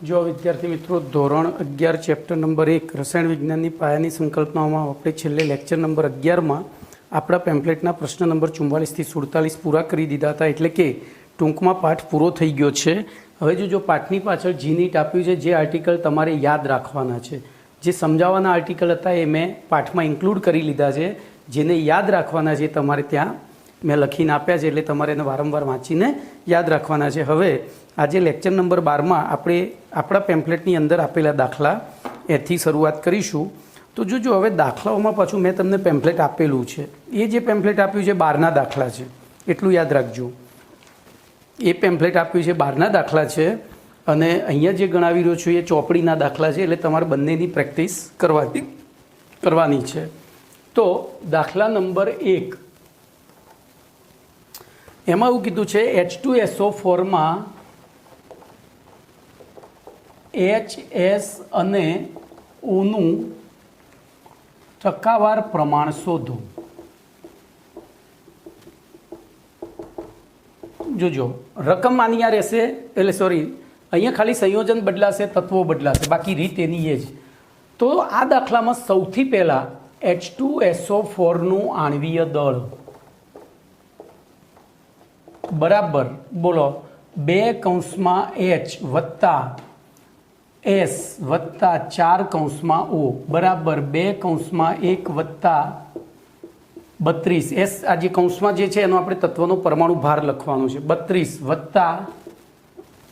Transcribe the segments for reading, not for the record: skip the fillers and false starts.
जो विद्यार्थी मित्रों धोरण 11 चैप्टर नंबर 1 रसायण विज्ञान की पायानी संकल्पनाओं में अपने छेल्ले लेक्चर नंबर 11 में अपना पेम्पलेटना प्रश्न नंबर 44 થી 47 पूरा करी दीधा था। एटले के टूंक में पाठ पूरो थई गयो छे। हवे जो पाठनी पाछळ जीनीट आप्युं छे, जे आर्टिकल तमारे याद राखवाना छे, जे समजाववाना आर्टिकल हता ए मैं पाठ में इंक्लूड करी लीधा छे। जेने याद राखवाना छे तमारे त्यां मैं लखीने आप्या छे, एटले तमारे एने वारंवार वाँचीने याद राखवाना छे। हवे आज लेक्चर नंबर 12 में आपणे आपणा पेम्पलेटनी अंदर आपेला दाखला एथी शरूआत करीशुं। तो जो हवे दाखलाओमां पाछुं मैं तमने पेम्पलेट आपेलुं छे, ए जे पेम्पलेट आप्युं छे 12 दाखला छे, एटलुं याद राखजो। ए पेम्पलेट आप्युं छे 12 दाखला छे अने अहींया जे गणावी रह्यो छुं ए ચોપડીના दाखला छे, एटले तमारे बंनेनी प्रेक्टिस करवानी छे। तो दाखला नंबर 1 एमां एवुं कीधुं छे H2SO4 मां HS અને Oનું ટકાવાર પ્રમાણ શોધો। જોજો રકમ આની આ રહેશે, એટલે સોરી અહીંયા ખાલી સંયોજન બદલાશે, તત્વો બદલાશે, બાકી રીત એની એ જ। તો આ દાખલામાં સૌથી પહેલાં H2SO4 નું આણ્વીય દળ બરાબર બોલો 2 કૌંસમાં H વત્તા S વત્તા 4 કૌંસમાં O બરાબર 2 કૌંસમાં 1 વત્તા 32 S આ જે કૌંસમાં જે છે એનો આપણે તત્વનો પરમાણુ ભાર લખવાનો છે, 32 વત્તા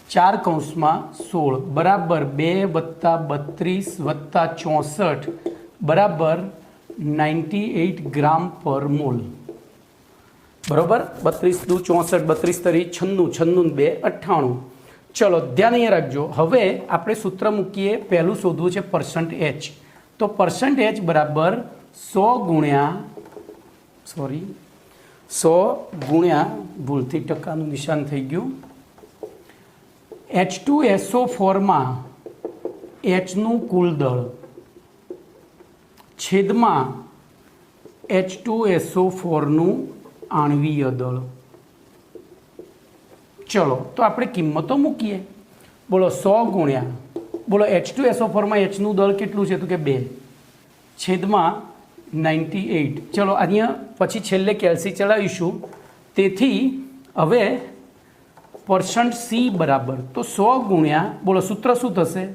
4 કૌંસમાં 16 બરાબર 2 વત્તા 32 વત્તા 64 બરાબર 98 ગ્રામ પર મોલ। बराबर 32 दू 64, 32 तरी 96, 96 2 98। चलो ध्यान अहीं राखजो। हवे आपणे सूत्र मूकीए, पहलू शोधवुं छे %H। तो %H बराबर 100 गुण्या 100 गुण्या भूलथी टकानुं निशान थई गयुं H2SO4 मां H नुं कुल दळ छेदमां H2SO4 नुं आणवीय दळ। चलो तो आपणे किंमतो मूकीए। बोलो 100 गुण्या बोलो H2SO4 में H नुं दळ केटलुं छे, तो के 2 छेदमां 98। चलो अहींया पछी छेल्ले केल्सी चलावीशुं, तेथी हवे %C बराबर तो 100 गुण्या बोलो सूत्र शुं थशे,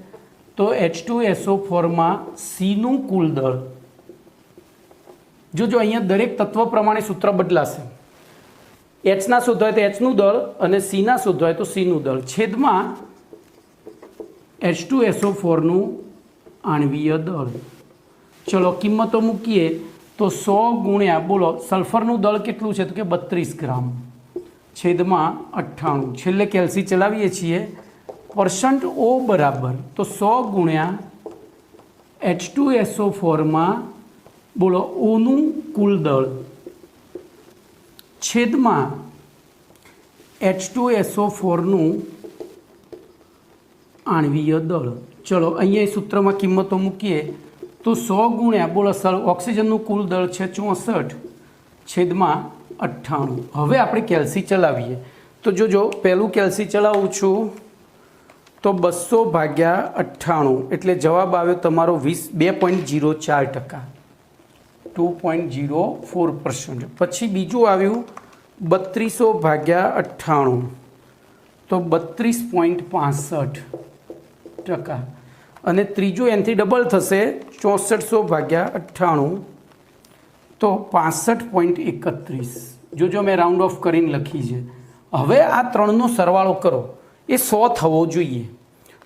तो H2SO4 में C नुं कुल दळ। जो अहींया दरेक तत्व प्रमाणे सूत्र बदलाशे। H ना शोधवाय तो H नुं दळ अने C ना शोधवाय तो C नुं दळ छेदमां H2SO4 नुं आणवीय दळ। चलो किंमतो मूकीए तो 100 गुण्या बोलो सल्फरनुं दळ केटलुं छे, तो के 32 ग्राम छेदमां 98। छेल्ले केल्सी चलावीए छीए। %O बराबर तो 100 गुण्या H2SO4 मां बोलो O नुं कुल दळ छेदमां H2SO4 नुं आणवीय दळ। चलो अहींया सूत्रमां किंमतो मूकीए तो 100 गुण्या बोलो ऑक्सिजननुं कुल दळ छे 64 छेदमां 98। हवे आपणे केल्सी चलावीए तो जो पहलू केल्सी चलावुं छुं तो 200 भाग्या 98 एटले जवाब आव्यो तमारो 2.04%, 2.04%। पछी बीजू आव्युं 3200 भाग्या 98 तो 32.65%। अने त्रीजू एनथी डबल थशे 6400 भाग्या 98 तो 65.31। जो मैं राउंड ऑफ करीने लखी छे। हवे आ त्रणनो सरवाळो करो, ए 100 थवो जोईए।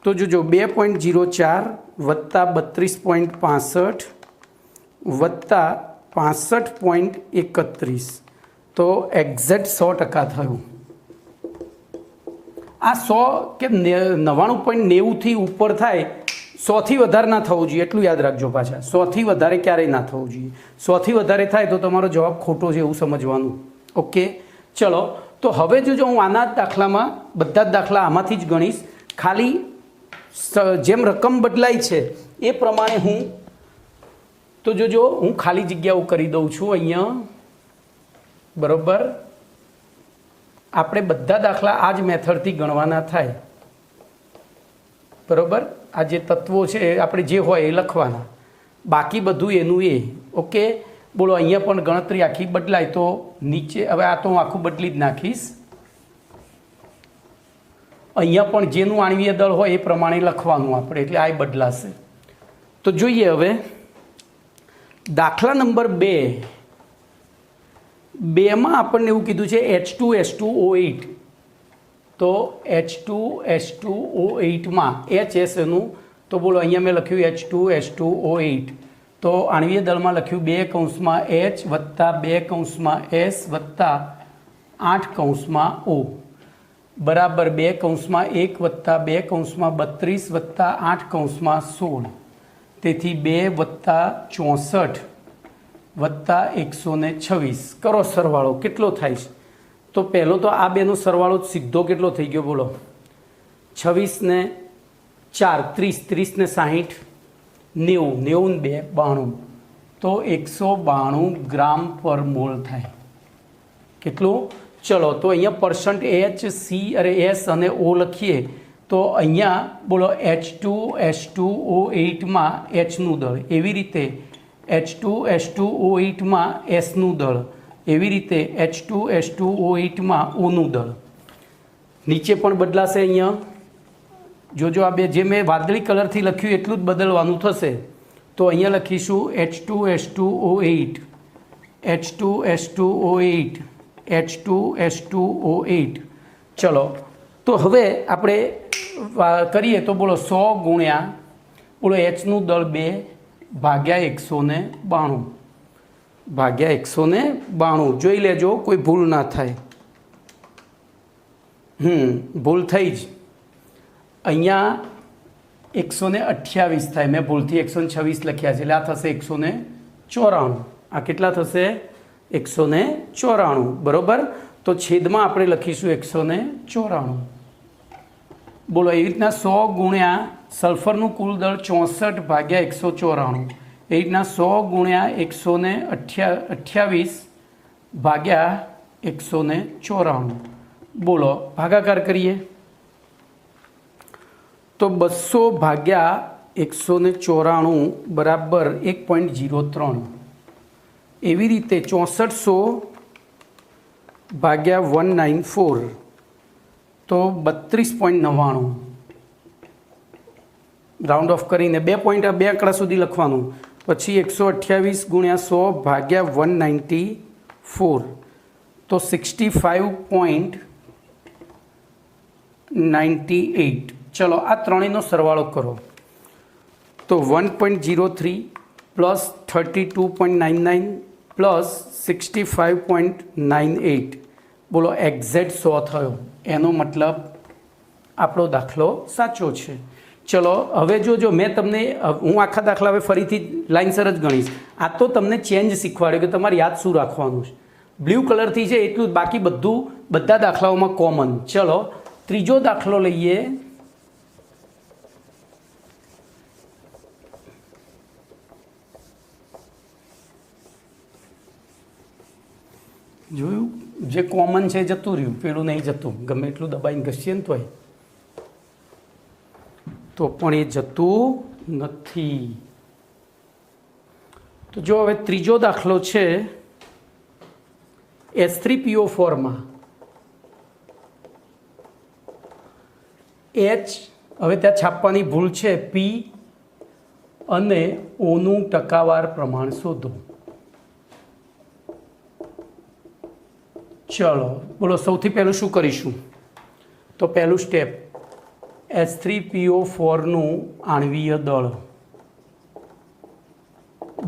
तो जो 2.04 वत्ता 32.65 वत्ता 65.31 तो एक्जेक्ट 100% थयुं। आ 100 के 99.90 थी ऊपर थाय, 100 थी वधारे ना थवुं जोईए, एटलुं याद राखजो। पाछा 100 थी वधारे क्यारेय ना थवुं जोईए। 100 थी वधारे थाय तो तमारो जवाब खोटो छे एवुं समजवानुं। ओके चलो तो हवे जो हूँ आना दाखलामां बधा ज दाखला आमांथी ज गणीश। खाली जेम रकम बदलाय छे ए प्रमाणे हूँ तो जो हूँ खाली जग्याओ करी दऊं छुं अहींया बरोबर। આપણે બધા દાખલા આ જ મેથડથી ગણવાના થાય। બરાબર, આ જે તત્વો છે આપણે જે હોય એ લખવાના, બાકી બધું એનું એ. ઓકે, બોલો અહીંયા પણ ગણતરી આખી બદલાય તો નીચે, હવે આ તો હું આખું બદલી જ નાખીશ. અહીંયા પણ જેનું આણ્વીય દળ હોય એ પ્રમાણે લખવાનું આપણે, એટલે આ બદલાશે. તો જોઈએ હવે દાખલા નંબર 2 આપણને એવું કીધું છે H2S2O8. તો H2S2O8માં HS એનું, તો બોલો અહીંયા મેં લખ્યું H2S2O8. તો આણ્વીય દળમાં લખ્યું 2 કૌંસમાં H વત્તા 2 કૌંસમાં S વત્તા 8 કૌંસમાં O બરાબર 2 કૌંસમાં 1 વત્તા 2 કૌંસમાં 32 વત્તા 8 કૌંસમાં 16. તેથી 2 વત્તા 64 વત્તા 126. કરો સરવાળો, કેટલો થાય છે? તો પહેલો તો આ બેનો સરવાળો સીધો કેટલો થઈ ગયો બોલો? 26 ને 4 30, 30 ને 60 90, 90 ને 2 92. તો 192 ગ્રામ પર મોલ થાય. કેટલું? ચલો તો અહીંયા પરસન્ટ S અને O લખીએ તો અહીંયા બોલો H2S2O8માં Hનું દળ, એવી રીતે H2S2O8માં Sનું દળ, એવી રીતે H2S2O8માં Oનું દળ. નીચે પણ બદલાશે. અહીંયા જોજો, આ બે જે મેં વાદળી કલરથી લખ્યું એટલું જ બદલવાનું થશે. તો અહીંયા લખીશું H2S2O8, H2S2O8, H2S2O8. ચલો તો હવે આપણે કરીએ તો બોલો 100 ગુણ્યા બોલો Hનું દળ 2 ભાગ્યા 192 ભાગ્યા 192. જોઈ લેજો કોઈ ભૂલ ના થાય. ભૂલ થઈ જ. અહીંયા 128 થાય, મેં ભૂલથી 126 લખ્યા છે, એટલે આ થશે 194. આ કેટલા થશે? 194. બરાબર. તો છેદમાં આપણે લખીશું 194. બોલો એવી રીતના 100 ગુણ્યા સલ્ફરનું કુલ દળ 64 ભાગ્યા 194. એ રીતના 100 ગુણ્યા 128 ભાગ્યા 194. બોલો ભાગાકાર કરીએ તો 200 ભાગ્યા 194 બરાબર 1.03. એવી રીતે 6400 ભાગ્યા 194 તો 32.99. રાઉન્ડ ઓફ કરીને 2 આંકડા સુધી લખવાનું. પછી 128 ગુણ્યા 100 ભાગ્યા 194 તો 65.98. ચલો આ ત્રણેયનો સરવાળો કરો તો 1.03 પ્લસ 32.99 પ્લસ 65.98. બોલો એક્ઝેક્ટ 100 થયો. એનો મતલબ આપણો દાખલો સાચો છે. ચલો હવે જોજો, મેં તમને, હું આખા દાખલા હવે ફરીથી લાઇનસર જ ગણીશ. આ તો તમને ચેન્જ શીખવાડ્યો કે તમારે યાદ શું રાખવાનું છે. બ્લુ કલરથી છે એટલું જ, બાકી બધું બધા દાખલાઓમાં કોમન. ચલો ત્રીજો દાખલો લઈએ. જોયું, જે કોમન છે જતું રહ્યું, પેલું નહીં જતું. ગમે એટલું દબાઈને ઘસીએ ને તોય તો પણ એ જતું નથી. તો જો હવે ત્રીજો દાખલો છે H3PO4માં H, હવે ત્યાં છાપવાની ભૂલ છે, P અને Oનું ટકાવાર પ્રમાણ શોધો. ચલો બોલો સૌથી પહેલું શું કરીશું? તો પહેલું સ્ટેપ H3PO4નું આણ્વીય દળ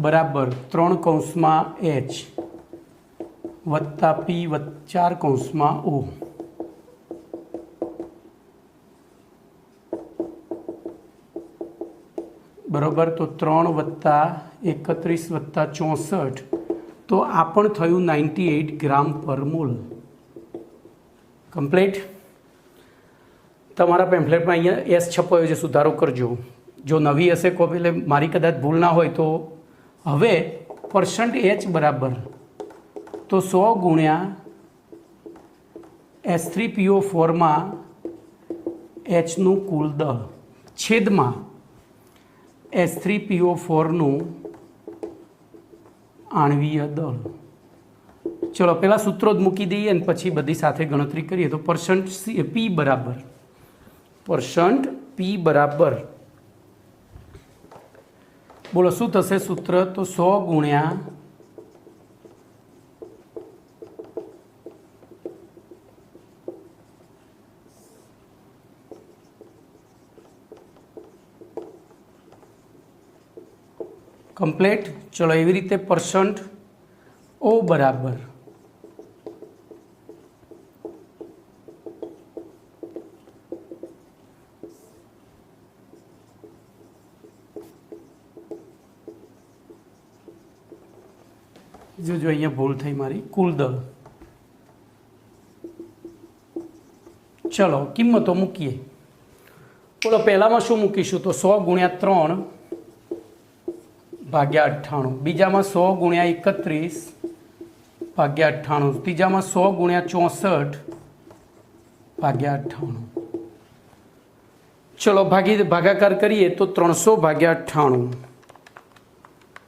બરાબર 3 કૌંસમાં H વત્તા P 4 કૌંસમાં O બરાબર. તો 3 વત્તા 31 વત્તા 64 તો આ પણ થયું 98 ગ્રામ પર મોલ. કમ્પ્લીટ. તમારા પેમ્ફલેટમાં અહીંયા S છપાયો છે, સુધારો કરજો. જો નવી હશે કોપી, એટલે મારી કદાચ ભૂલ ના હોય તો. હવે પરસન્ટ H બરાબર તો 100 ગુણ્યા H3PO4માં Hનું કુલ દળ. છેદમાં H3PO4નું આણ્વીય દળ। ચલો પહેલાં સૂત્રો જ મૂકી દઈએ અને પછી બધી સાથે ગણતરી કરીએ। તો % P બરાબર બોલો શું થશે સૂત્ર? તો 100 ગુણ્યા કમ્પ્લીટ। ચલો એવી રીતે %O બરાબર જો અહીંયા ભૂલ થઈ મારી, કુલ દળ। ચલો કિંમતો મૂકીએ। બોલો પહેલામાં શું મૂકીશું? તો 100 ગુણ્યા 3 ભાગ્યા 98, બીજામાં 100 ગુણ્યા 31 ભાગ્યા 98, ત્રીજામાં 100 ગુણ્યા 64 ભાગ્યા 98। ચલો ભાગાકાર કરીએ તો 300 ભાગ્યા 98,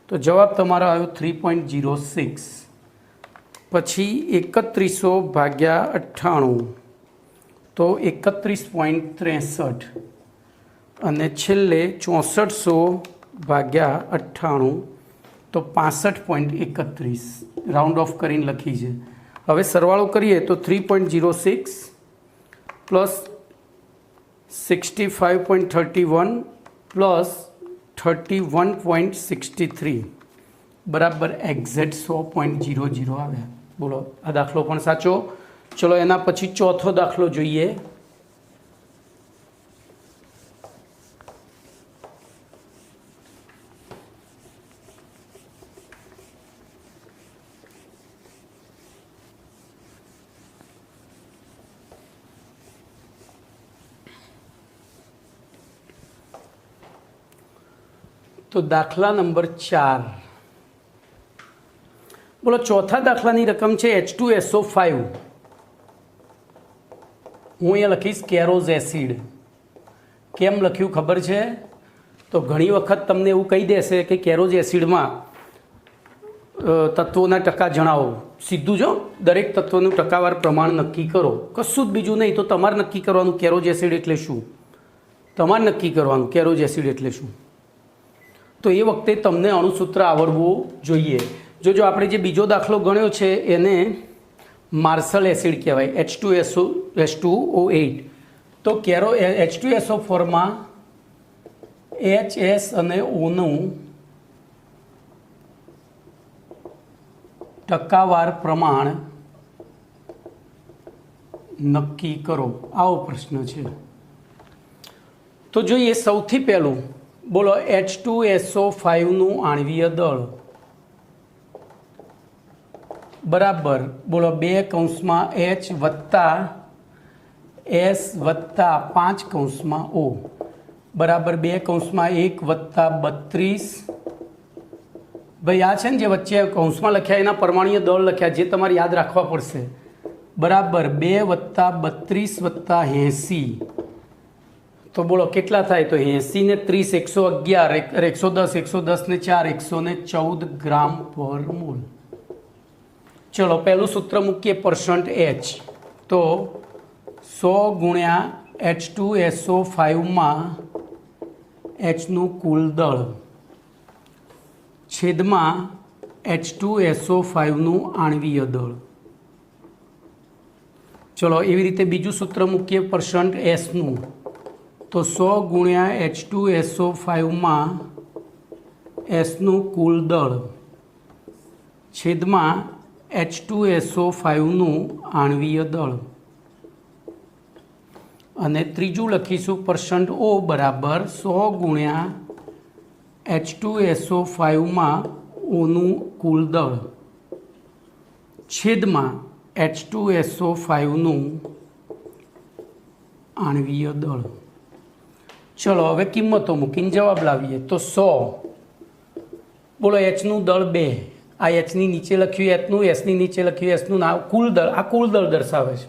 તો જવાબ તમારો આવ્યો 3.06। પછી 3100 ભાગ્યા 98 તો 31.63, અને છેલ્લે 6400 ભાગ્યા 98 તો 65.31, રાઉન્ડ ઓફ કરીને લખી છે। હવે સરવાળો કરીએ તો 3.06 પ્લસ 65.31 પ્લસ 31.63 બરાબર એક્ઝેક્ટ 100.00 આવ્યા। બોલો આ દાખલો પણ સાચો। ચલો એના પછી ચોથો દાખલો જોઈએ। તો દાખલા નંબર 4, બોલો ચોથા દાખલાની રકમ છે H2SO5। હું અહીંયા લખીશ કેરોઝ એસિડ। કેમ લખ્યું ખબર છે? તો ઘણી વખત તમને એવું કહી દેશે કે કેરોઝ એસિડમાં તત્વોના ટકા જણાવો। સીધું જો દરેક તત્વનું ટકાવાર પ્રમાણ નક્કી કરો, કશું જ બીજું નહીં। તો તમારે નક્કી કરવાનું કેરોઝ એસિડ એટલે શું, તમારે નક્કી કરવાનું કેરોઝ એસિડ એટલે શું। તો એ વખતે તમને અણુસૂત્ર આવડવું જોઈએ। જો આપણે જે બીજો દાખલો ગણ્યો છે એને માર્શલ એસિડ કહેવાય, H2SO8। તો H2SO4માં HS અને Oનું ટકાવાર પ્રમાણ નક્કી કરો, આવો પ્રશ્ન છે। તો જોઈએ સૌથી પહેલું, બોલો H2SO5નું આણ્વીય દળ બરાબર બોલો 2 કૌંસમાં H વત્તા S વત્તા 5 કૌંસમાં O બરાબર 2 કૌંસમાં 1 વત્તા 32। ભાઈ આ છે ને જે વચ્ચે કૌંસમાં લખ્યા એના પરમાણુય દળ લખ્યા, જે તમારે યાદ રાખવા પડશે। બરાબર 2 વત્તા 32 વત્તા 80, તો બોલો કેટલા થાય? તો 80 ને 30 111, 110 ને 4 114 ગ્રામ પર મોલ। ચલો પહેલું સૂત્ર મૂકીએ %H। તો 100 ગુણ્યા H2SO5માં Hનું કુલ દળ છેદમાં H2SO5નું આણ્વીય દળ। ચલો એવી રીતે બીજું સૂત્ર મૂકીએ %Sનું। તો 100 ગુણ્યા H2SO5માં Sનું કુલ દળ છેદમાં H2SO5નું આણ્વીય દળ। અને ત્રીજું લખીશું %O બરાબર 100 ગુણ્યા H2SO5માં Oનું કુલ દળ છેદમાં H2SO5નું આણ્વીય દળ। ચલો હવે કિંમતો મૂકીને જવાબ લાવીએ। તો 100 બોલો Hનું દળ 2, આ Hની નીચે લખ્યું Hનું, Sની નીચે લખ્યું Sનું, કુલ દળ, આ કુલ દળ દર્શાવે છે।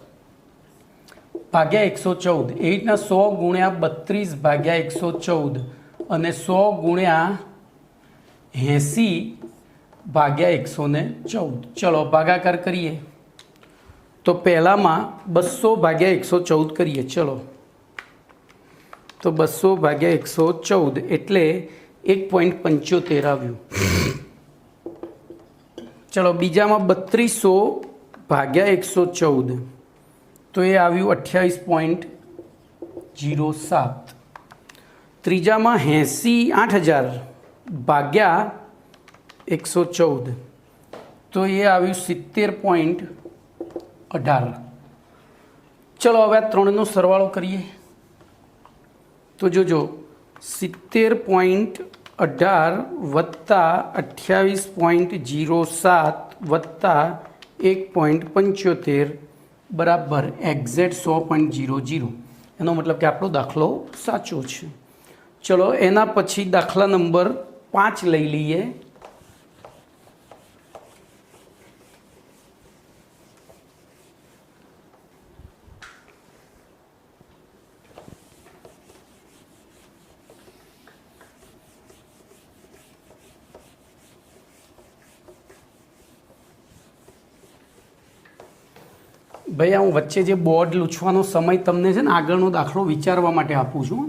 ભાગ્યા 114 એ રીતના 100 ગુણ્યા 32 ભાગ્યા 114 અને 100 ગુણ્યા 80 ભાગ્યા 114. ચલો ભાગાકાર કરીએ તો પહેલામાં 200 ભાગ્યા 114 કરીએ. ચલો તો 200 ભાગ્યા 114 એટલે 1.75 આવ્યું. ચલો બીજામાં 3200 ભાગ્યા 114 તો એ આવ્યું 28.07. ત્રીજામાં 80,000 ભાગ્યા 114 તો એ આવ્યું 70.18. ચલો હવે આ ત્રણનો સરવાળો કરીએ તો જોજો 70.18 વત્તા 28.07 વત્તા 1.75 બરાબર એક્ઝેક્ટ 100.00. એનો મતલબ કે આપણો દાખલો સાચો છે. ચલો એના પછી દાખલા નંબર 5 લઈ લઈએ. ભાઈ હું વચ્ચે જે બોર્ડ લૂછવાનો સમય તમને છે ને આગળનો દાખલો વિચારવા માટે આપું છું.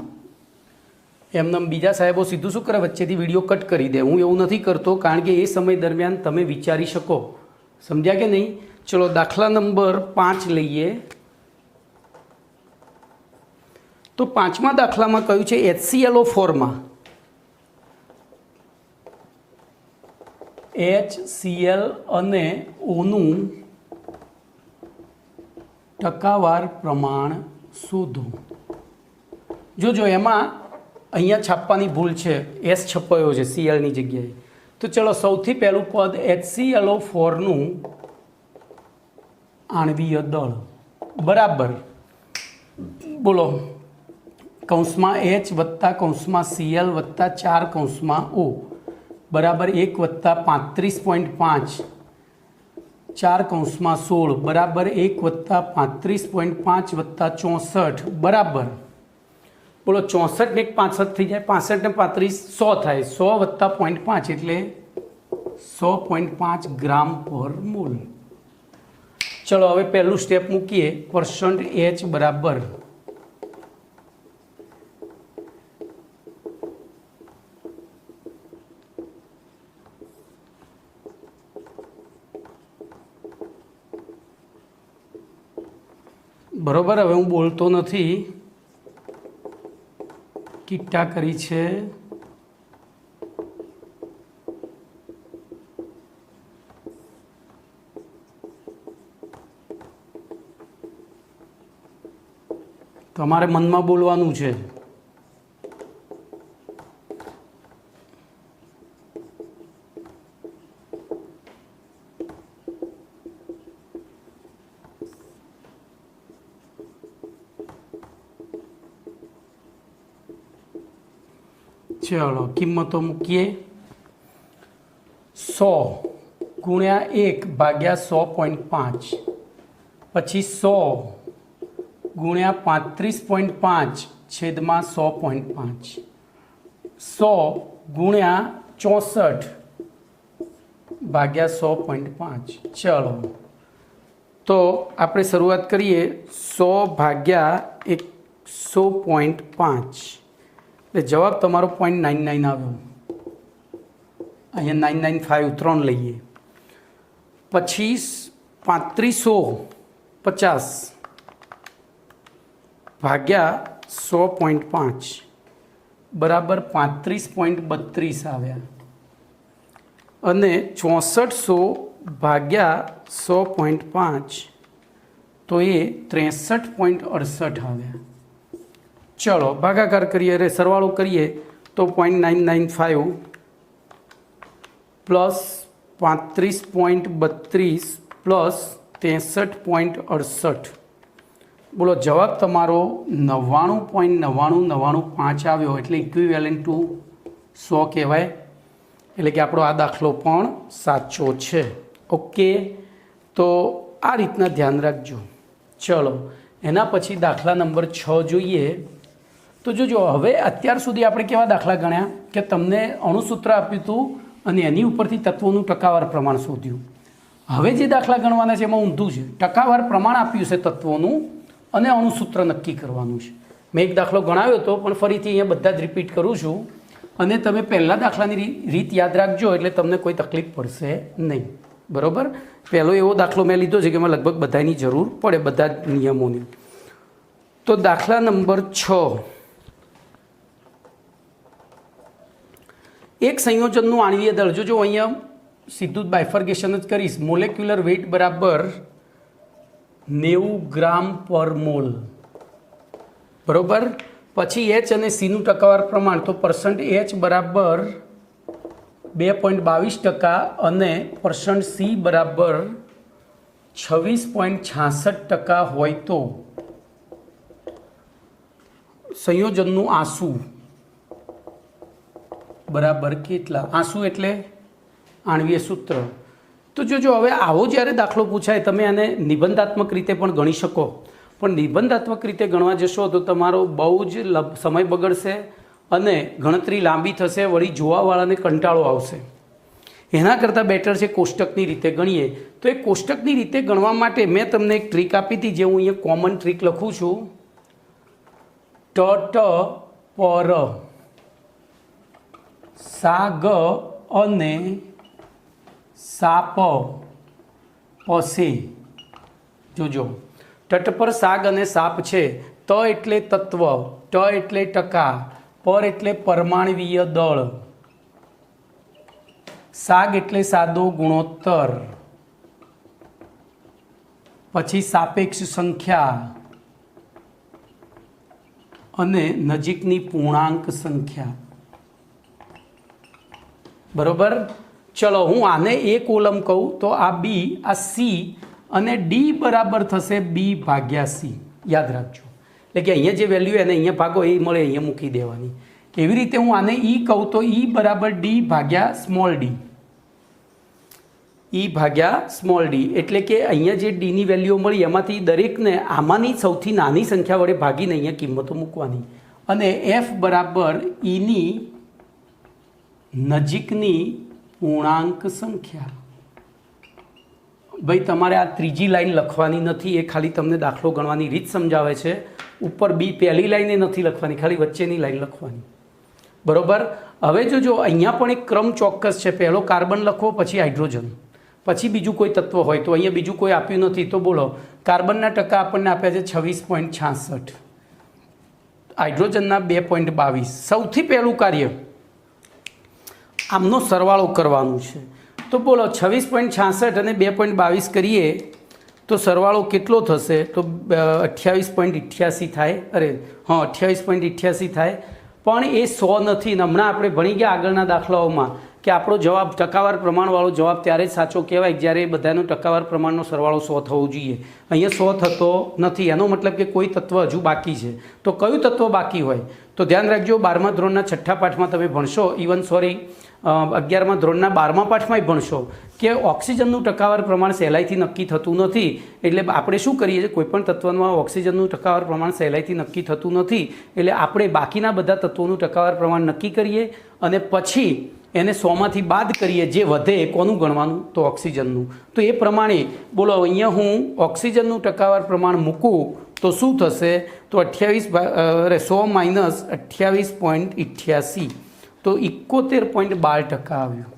એમને બીજા સાહેબો સીધું શું કરે વચ્ચેથી વિડીયો કટ કરી દે. હું એવું નથી કરતો કારણ કે એ સમય દરમિયાન તમે વિચારી શકો. સમજ્યા કે નહીં? ચલો દાખલા નંબર 5 લઈએ. તો 5મા દાખલામાં કહ્યું છે HClO4માં HCl અને ઓનું ટકાવાર પ્રમાણ શોધો. જોજો એમાં અહીંયા છાપવાની ભૂલ છે, એસ છપાયો છે સીએલની જગ્યાએ. તો ચલો સૌથી પહેલું પદ HClO4નું આણ્વીય દળ બરાબર બોલો કૌંસમાં H વત્તા કૌંસમાં Cl વત્તા 4 કૌંસમાં O બરાબર 1 વત્તા 35.5 4 કૌંસમાં 16 બરાબર 1 વત્તા 35.5 વત્તા 64 બરાબર બોલો 64 ને 65 થઈ જાય, 65 ને 35 100 થાય, 100 વત્તા 0.5 એટલે 100.5 ગ્રામ પર મોલ. ચલો હવે પહેલું સ્ટેપ મૂકીએ. %H બરાબર બરોબર. હવે હું બોલતો નથી, કિટ્ટા કરી છે. તમારે મનમાં બોલવાનું છે. ચલો કિંમતો મૂકીએ. 100 ગુણ્યા 1 ભાગ્યા 100.5 પછી 100 ગુણ્યા 35.5 છેદમાં 100.5 100 ગુણ્યા 64 ભાગ્યા 100.5. ચલો તો આપણે શરૂઆત કરીએ 100 ભાગ્યા 100.5 એટલે જવાબ તમારો 0.99 આવ્યો. અહીંયા 995 3 લઈએ. પછી 3550 ભાગ્યા 100.5 બરાબર 35.32 આવ્યા અને 6400 ભાગ્યા 100.5 તો એ 63.68 આવ્યા. ચલો ભાગાકાર કરીએ, અરે સરવાળો કરીએ તો 0.995 પ્લસ 35.32 પ્લસ 63.68 બોલો જવાબ તમારો 99.99995 આવ્યો. એટલે ઇક્વિવેલન્ટ ટુ 100 કહેવાય. એટલે કે આપણો આ દાખલો પણ સાચો છે. ઓકે, તો આ રીતના ધ્યાન રાખજો. ચલો એના પછી દાખલા નંબર 6 જોઈએ તો જોજો હવે અત્યાર સુધી આપણે કેવા દાખલા ગણ્યા કે તમને અણુસૂત્ર આપ્યું હતું અને એની ઉપરથી તત્વોનું ટકાવાર પ્રમાણ શોધ્યું. હવે જે દાખલા ગણવાના છે એમાં ઊંધું છે. ટકાવાર પ્રમાણ આપ્યું છે તત્વોનું અને અણુસૂત્ર નક્કી કરવાનું છે. મેં એક દાખલો ગણાવ્યો હતો પણ ફરીથી અહીંયા બધા જ રિપીટ કરું છું અને તમે પહેલા દાખલાની રીત યાદ રાખજો એટલે તમને કોઈ તકલીફ પડશે નહીં. બરાબર. પહેલો એવો દાખલો મેં લીધો છે કે એમાં લગભગ બધાની જરૂર પડે, બધા જ નિયમોની. તો દાખલા નંબર 6, એક સંયોજનનું આણ્વીય દળ. જો અહીંયા સીધું જ બાયફર્ગેશન જ કરીશ. મોલેક્યુલર વેઇટ બરાબર 90 ગ્રામ પર મોલ. બરાબર. પછી એચ અને સીનું ટકાવાર પ્રમાણ તો %H બરાબર 2.22% અને %C બરાબર 26.66% હોય તો સંયોજનનું આંસુ બરાબર કેટલા? આંસુ એટલે આણ્વીય સૂત્ર. તો જોજો હવે આવો જ્યારે દાખલો પૂછાય તમે આને નિબંધાત્મક રીતે પણ ગણી શકો, પણ નિબંધાત્મક રીતે ગણવા જશો તો તમારો બહુ જ સમય બગડશે અને ગણતરી લાંબી થશે, વળી જોવાવાળાને કંટાળો આવશે. એના કરતાં બેટર છે કોષ્ટકની રીતે ગણીએ. તો એ કોષ્ટકની રીતે ગણવા માટે મેં તમને એક ટ્રીક આપી હતી જે હું અહીંયા કોમન ટ્રીક લખું છું. ટ પર સાગ અને સાપ પસે. જોજો તટ પર સાગ અને સાપ છે. ત એટલે તત્વ, ટ એટલે ટકા, પર એટલે પરમાણવીય દળ, સાગ એટલે સાદો ગુણોત્તર, પછી સાપેક્ષ સંખ્યા અને નજીકની પૂર્ણાંક સંખ્યા. બરોબર. ચલો હું આને એ કોલમ કહું તો આ બી, આ સી અને ડી બરાબર થશે બી ભાગ્યા સી. યાદ રાખજો. એટલે કે અહીંયા જે વેલ્યુ એને અહીંયા ભાગો એ મળે અહીંયા મૂકી દેવાની. એવી રીતે હું આને ઈ કહું તો ઈ બરાબર ડી ભાગ્યા સ્મોલ ડી. ઈ ભાગ્યા સ્મોલ ડી એટલે કે અહીંયા જે ડીની વેલ્યુ મળી એમાંથી દરેકને આમાંની સૌથી નાની સંખ્યા વડે ભાગીને અહીંયા કિંમતો મૂકવાની. અને એફ બરાબર ઈની નજીકની પૂર્ણાંક સંખ્યા. ભાઈ તમારે આ ત્રીજી લાઈન લખવાની નથી, એ ખાલી તમને દાખલો ગણવાની રીત સમજાવે છે. ઉપર બી પહેલી લાઈને નથી લખવાની, ખાલી વચ્ચેની લાઈન લખવાની. બરોબર. હવે જો અહીંયા પણ એક ક્રમ ચોક્કસ છે. પહેલો કાર્બન લખો, પછી હાઇડ્રોજન, પછી બીજું કોઈ તત્વ હોય. તો અહીંયા બીજું કોઈ આપ્યું નથી તો બોલો કાર્બનના ટકા આપણને આપ્યા છે 26.66, હાઇડ્રોજનના 2.22. સૌથી પહેલું કાર્ય આમનો સરવાળો કરવાનું છે. તો બોલો 26.66 અને 2.22 કરીએ તો સરવાળો કેટલો થશે? તો 28.88 થાય. અરે હા 28.88 થાય. પણ એ 100 નથી. હમણાં આપણે ભણી ગયા આગળના દાખલાઓમાં કે આપણો જવાબ ટકાવાર પ્રમાણવાળો જવાબ ત્યારે જ સાચો કહેવાય જ્યારે બધાનો ટકાવાર પ્રમાણનો સરવાળો 100 થવો જોઈએ. અહીંયા 100 થતો નથી. એનો મતલબ કે કોઈ તત્વ હજુ બાકી છે. તો કયું તત્વ બાકી હોય? તો ધ્યાન રાખજો 12મા ધોરણના 6ઠ્ઠા પાઠમાં તમે ભણશો, 11મા ધોરણના 12મા પાઠમાંય ભણશો કે ઓક્સિજનનું ટકાવાર પ્રમાણ સહેલાઈથી નક્કી થતું નથી. એટલે આપણે શું કરીએ છીએ? કોઈપણ તત્વમાં ઓક્સિજનનું ટકાવાર પ્રમાણ સહેલાઈથી નક્કી થતું નથી. એટલે આપણે બાકીના બધા તત્વોનું ટકાવાર પ્રમાણ નક્કી કરીએ અને પછી એને 100માંથી બાદ કરીએ. જે વધે કોનું ગણવાનું? તો ઓક્સિજનનું. તો એ પ્રમાણે બોલો અહીંયા હું ઓક્સિજનનું ટકાવાર પ્રમાણ મૂકું તો શું થશે? તો 100 માઇનસ 28.88 તો 71.12% આવ્યું.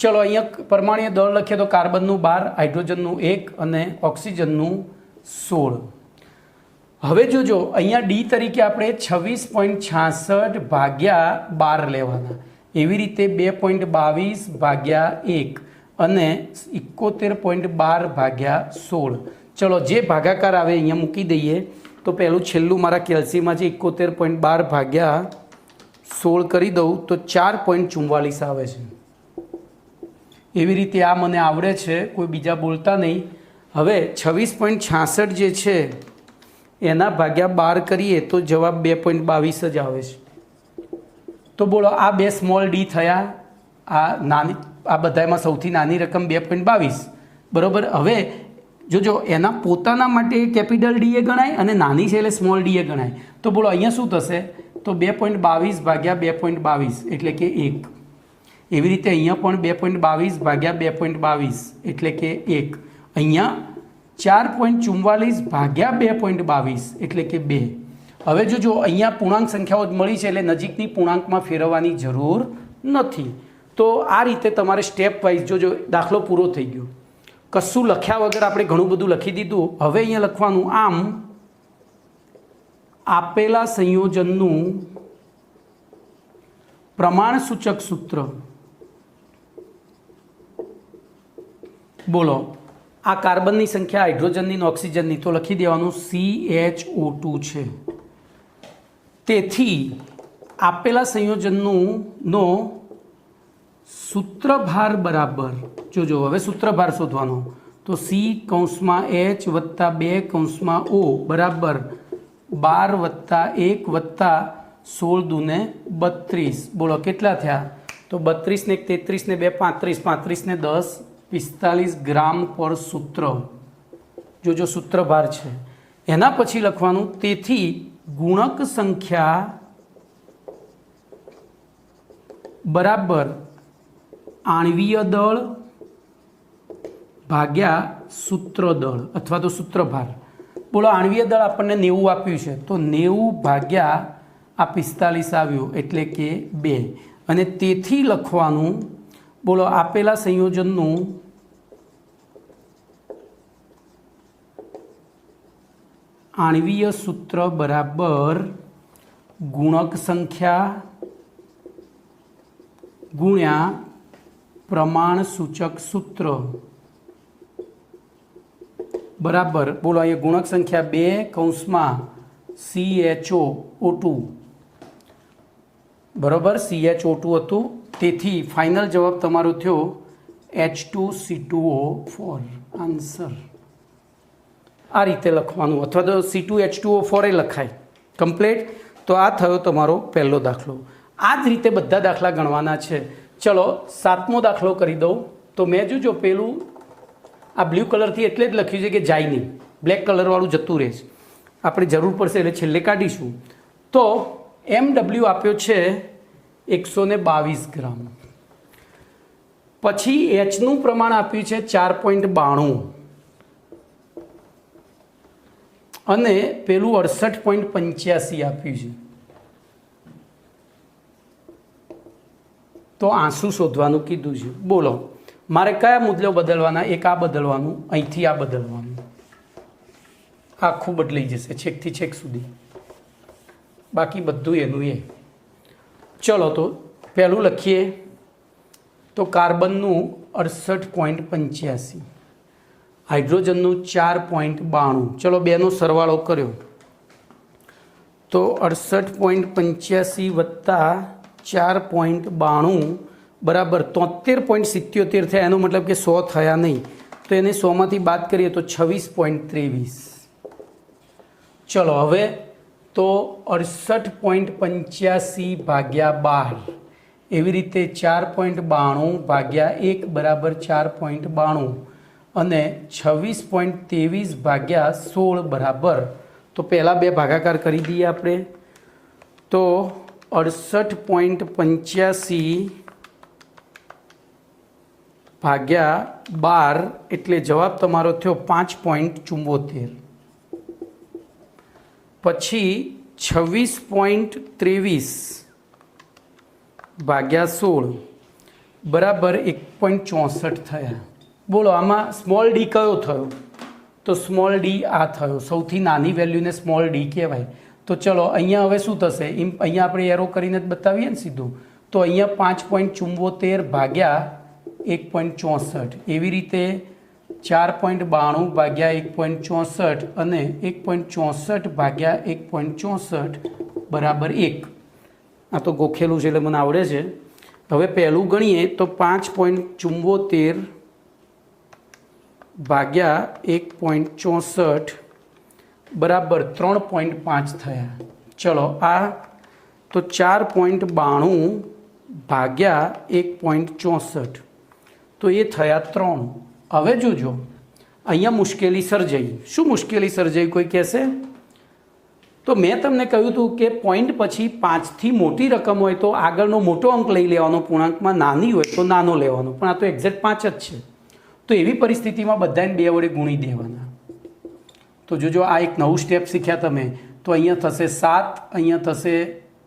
ચલો અહીંયા પરમાણ્વીય દળ લખીએ તો કાર્બનનું 12, હાઇડ્રોજનનું 1 અને ઓક્સિજનનું 16. હવે જોજો અહીંયા ડી તરીકે આપણે 26.66 ભાગ્યા 12 લેવાના. એવી રીતે 2.22 ભાગ્યા 1 અને 71.12 ભાગ્યા 16. ચલો જે ભાગાકાર આવે અહીંયા મૂકી દઈએ. તો પહેલું છેલ્લું મારા કેલ્સીમાં જે 71.12 ભાગ્યા 16 કરી દઉં તો 4.44 આવે છે. એવી રીતે આ મને આવડે છે, કોઈ બીજા બોલતા નહીં. હવે 26.66 જે છે એના ભાગ્યા 12 કરીએ તો જવાબ 2.22 જ આવે છે. તો બોલો આ બે સ્મોલ ડી થયા. આ નાની, આ બધામાં સૌથી નાની રકમ 2.22. બરાબર. હવે જોજો એના પોતાના માટે કેપિટલ ડી એ ગણાય અને નાની છે એટલે સ્મોલ ડી એ ગણાય. તો બોલો અહીંયા શું થશે? તો 2.22 ભાગ્યા 2.22 એટલે કે 1. એવી રીતે અહીંયા પણ 2.22 ભાગ્યા 2.22 એટલે કે 1. અહીંયા 4.44 ભાગ્યા 2.22 એટલે કે 2. હવે જોજો અહીંયા પૂર્ણાંક સંખ્યાઓ જ મળી છે એટલે નજીકની પૂર્ણાંકમાં ફેરવવાની જરૂર નથી. તો આ રીતે તમારે સ્ટેપ વાઇઝ જોજો. દાખલો પૂરો થઈ ગયો. કશું લખ્યા વગર આપણે ઘણું બધું લખી દીધું. હવે અહીંયા લખવાનું આમ આપેલા સંયોજનનું પ્રમાણસૂચક સૂત્ર. બોલો આ કાર્બનની સંખ્યા હાઇડ્રોજનની ને ઓક્સિજનની તો લખી દેવાનું CH2 છે. તેથી આપેલા સંયોજનનો સૂત્રભાર બરાબર જોજો. હવે સૂત્રભાર શોધવાનો તો C(H) વત્તા 2 O બરાબર 12 + 1 + 16 દુને 32. બોલો કેટલા થયા? તો 32 ને 1 33 ને 2 35 35 ને 10 45 ગ્રામ પર સૂત્ર. જોજો સૂત્રભાર છે. એના પછી લખવાનું તેથી ગુણક સંખ્યા બરાબર આણ્વીય દળ ભાગ્યા સૂત્ર દળ અથવા તો સૂત્રભાર. બોલો આણ્વીય દળ આપણને 90 આપ્યું છે તો 90 ભાગ્યા આ 45 આવ્યું એટલે કે 2. અને તેથી લખવાનું બોલો આપેલા સંયોજનનું આણ્વીય સૂત્ર બરાબર ગુણક સંખ્યા ગુણ્યા પ્રમાણસૂચક સૂત્ર બરાબર. બોલો અહીંયા ગુણક સંખ્યા 2 CHO2 બરાબર CHO2 હતું. તેથી ફાઇનલ જવાબ તમારો થયો H2C2O4 આન્સર. આ રીતે લખવાનું અથવા તો C2H2O4 એ લખાય કમ્પ્લીટ. તો આ થયો તમારો પહેલો દાખલો. આ જ રીતે બધા દાખલા ગણવાના છે. ચલો 7મો દાખલો કરી દઉં. તો મેં જોજો પેલું આ બ્લુ કલરથી એટલે જ લખ્યું છે કે જાય નહીં, બ્લેક કલરવાળું જતું રહે છે. આપણે જરૂર પડશે એટલે છેલ્લે કાઢીશું. તો MW આપ્યો છે 122 ગ્રામ. પછી Hનું પ્રમાણ આપ્યું છે 4.92 અને પેલું 68.85 આપ્યું છે. તો આંસુ શોધવાનું કીધું છે. બોલો મારે કયા મૂલ્યો બદલવાના? એક આ બદલવાનું, અહીંથી આ બદલવાનું. આખું બદલાઈ જશે છેકથી છેક સુધી, બાકી બધું એનું એ. ચલો તો પહેલું લખીએ તો કાર્બનનું 68.85, હાઇડ્રોજનનું 4.92. ચલો બેનો સરવાળો કર્યો તો 68.85 વત્તા 4.92 બરાબર 73.77 થયા. એનો મતલબ કે 100 થયા નહીં. તો એને 100માંથી બાદ કરીએ તો 26.23. ચલો હવે તો 68.85 ભાગ્યા 12 એવી રીતે 4.92 ભાગ્યા 1 બરાબર 4.92 અને 26.23 ભાગ્યા 16 બરાબર. તો પહેલાં બે ભાગાકાર કરી દઈએ આપણે. તો 68.85 ભાગ્યા 12 એટલે જવાબ તમારો થયો 5.74. પછી 26.23 ભાગ્યા 16 બરાબર 1.64 થયા. બોલો આમાં સ્મોલ ડી કયો થયો? તો સ્મોલ ડી આ થયો. સૌથી નાની વેલ્યુને સ્મોલ ડી કહેવાય. તો ચલો અહીંયા હવે શું થશે? અહીંયા આપણે એરો કરીને જ બતાવીએ ને સીધું. તો અહીંયા 5.74 ભાગ્યા 1.64 એવી રીતે 4.92 ભાગ્યા 1.64 અને 1.64 ભાગ્યા 1.64 બરાબર 1. આ તો ગોખેલું છે એટલે મને આવડે છે. હવે પહેલું ગણીએ તો 5.74 ભાગ્યા 1.64 બરાબર 3.5 થયા. ચલો આ તો 4.92 ભાગ્યા 1.64 તો એ થયા 3. હવે જોજો અહીંયા મુશ્કેલી સર્જાઈ. શું મુશ્કેલી સર્જાઈ કોઈ કહેશે? તો મેં તમને કહ્યું હતું કે પોઈન્ટ પછી 5થી મોટી રકમ હોય તો આગળનો મોટો અંક લઈ લેવાનો, પૂર્ણાંકમાં નાની હોય તો નાનો લેવાનો, પણ આ તો એક્ઝેક્ટ 5 જ છે. તો એવી પરિસ્થિતિમાં બધાને 2 વડે ગુણી દેવાના. તો જોજો આ એક નવું સ્ટેપ શીખ્યા તમે. તો અહીંયા થશે 7, અહીંયા થશે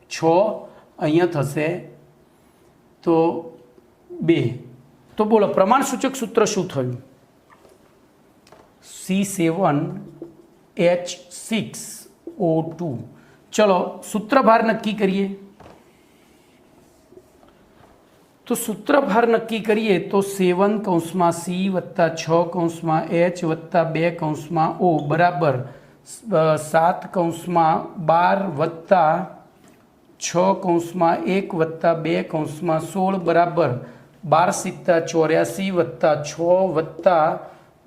6, અહીંયા થશે તો 2. તો બોલો પ્રમાણ સૂચક સૂત્ર શું થયું? C7H6O2. ચલો સૂત્રભાર નક્કી કરીએ. તો સૂત્રભાર નક્કી કરીએ તો 7 કૌંસમાં C વત્તા 6 કૌંસમાં H વત્તા 2 કૌંસમાં O બરાબર 7 કૌંસમાં 12 વત્તા 6 કૌંસમાં 1 વત્તા 2 કૌંસમાં 16 બરાબર 12 સિત્તા 84 વત્તા 6 વત્તા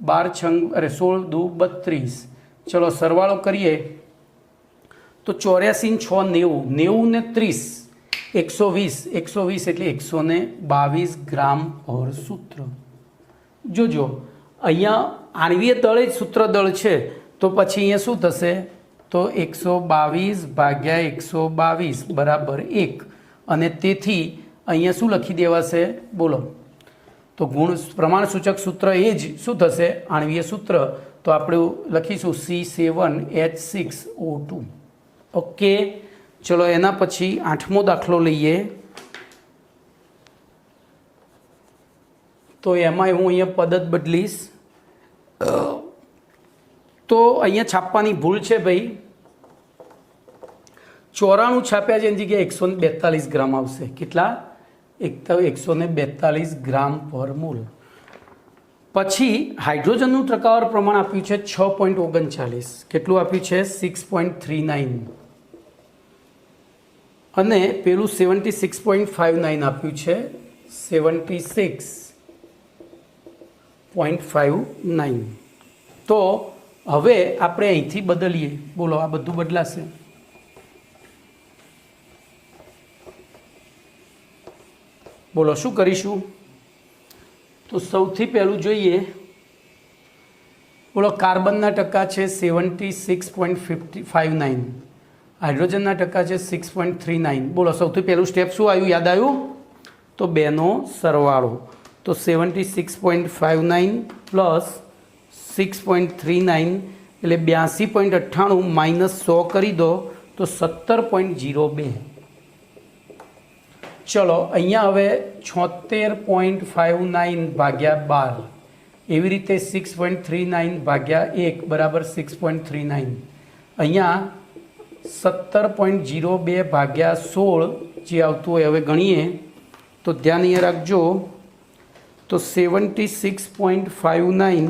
16 દુ 32. ચલો સરવાળો કરીએ તો 84 6 90, 90 ને 30 120, 120 એટલે 122 ગ્રામ પર સૂત્ર. જોજો અહીંયા આણવીય દળ જ સૂત્ર દળ છે તો પછી અહીંયા શું થશે? તો 122 ભાગ્યા 122 બરાબર 1. અને તેથી અહીંયા શું લખી દેવાશે? બોલો. તો ગુણ પ્રમાણ સૂચક સૂત્ર એ જ શું થશે? આણવીય સૂત્ર. તો આપણે લખીશું C7H6O2. ઓકે, ચલો એના પછી 8મો દાખલો લઈએ. તો એમાં હું અહીંયા પદ જ બદલીશ. તો અહીંયા છાપવાની ભૂલ છે ભાઈ. 94 છાપ્યા છે એની જગ્યાએ 142 ગ્રામ આવશે. કેટલા? 142 ગ્રામ પર મોલ. પછી હાઇડ્રોજનનું ટકાવાર પ્રમાણ આપ્યું છે 6.39. કેટલું આપ્યું છે? 6.39. અને પેલું 76.59 આપ્યું છે 76.59. તો હવે આપણે અહીંથી બદલીએ. બોલો આ બધું બદલાશે. બોલો શું કરીશું? તો સૌથી પહેલું જોઈએ. બોલો કાર્બનના ટકા છે 76.59, હાઇડ્રોજનના ટકા છે 6.39. બોલો સૌથી પહેલું સ્ટેપ શું આવ્યું? યાદ આવ્યું? તો બેનો સરવાળો. તો 76.59 પ્લસ 6.39 એટલે 82.98 માઇનસ 100 કરી દો તો 17.02. ચલો અહીંયા હવે 76.59 ભાગ્યા 12, એવી રીતે 6.39 ભાગ્યા 1 બરાબર 6.39. અહીંયા 17.02 ભાગ્યા 16 જે આવતું હોય હવે ગણીએ તો ધ્યાન અહીંયા રાખજો. તો 76.59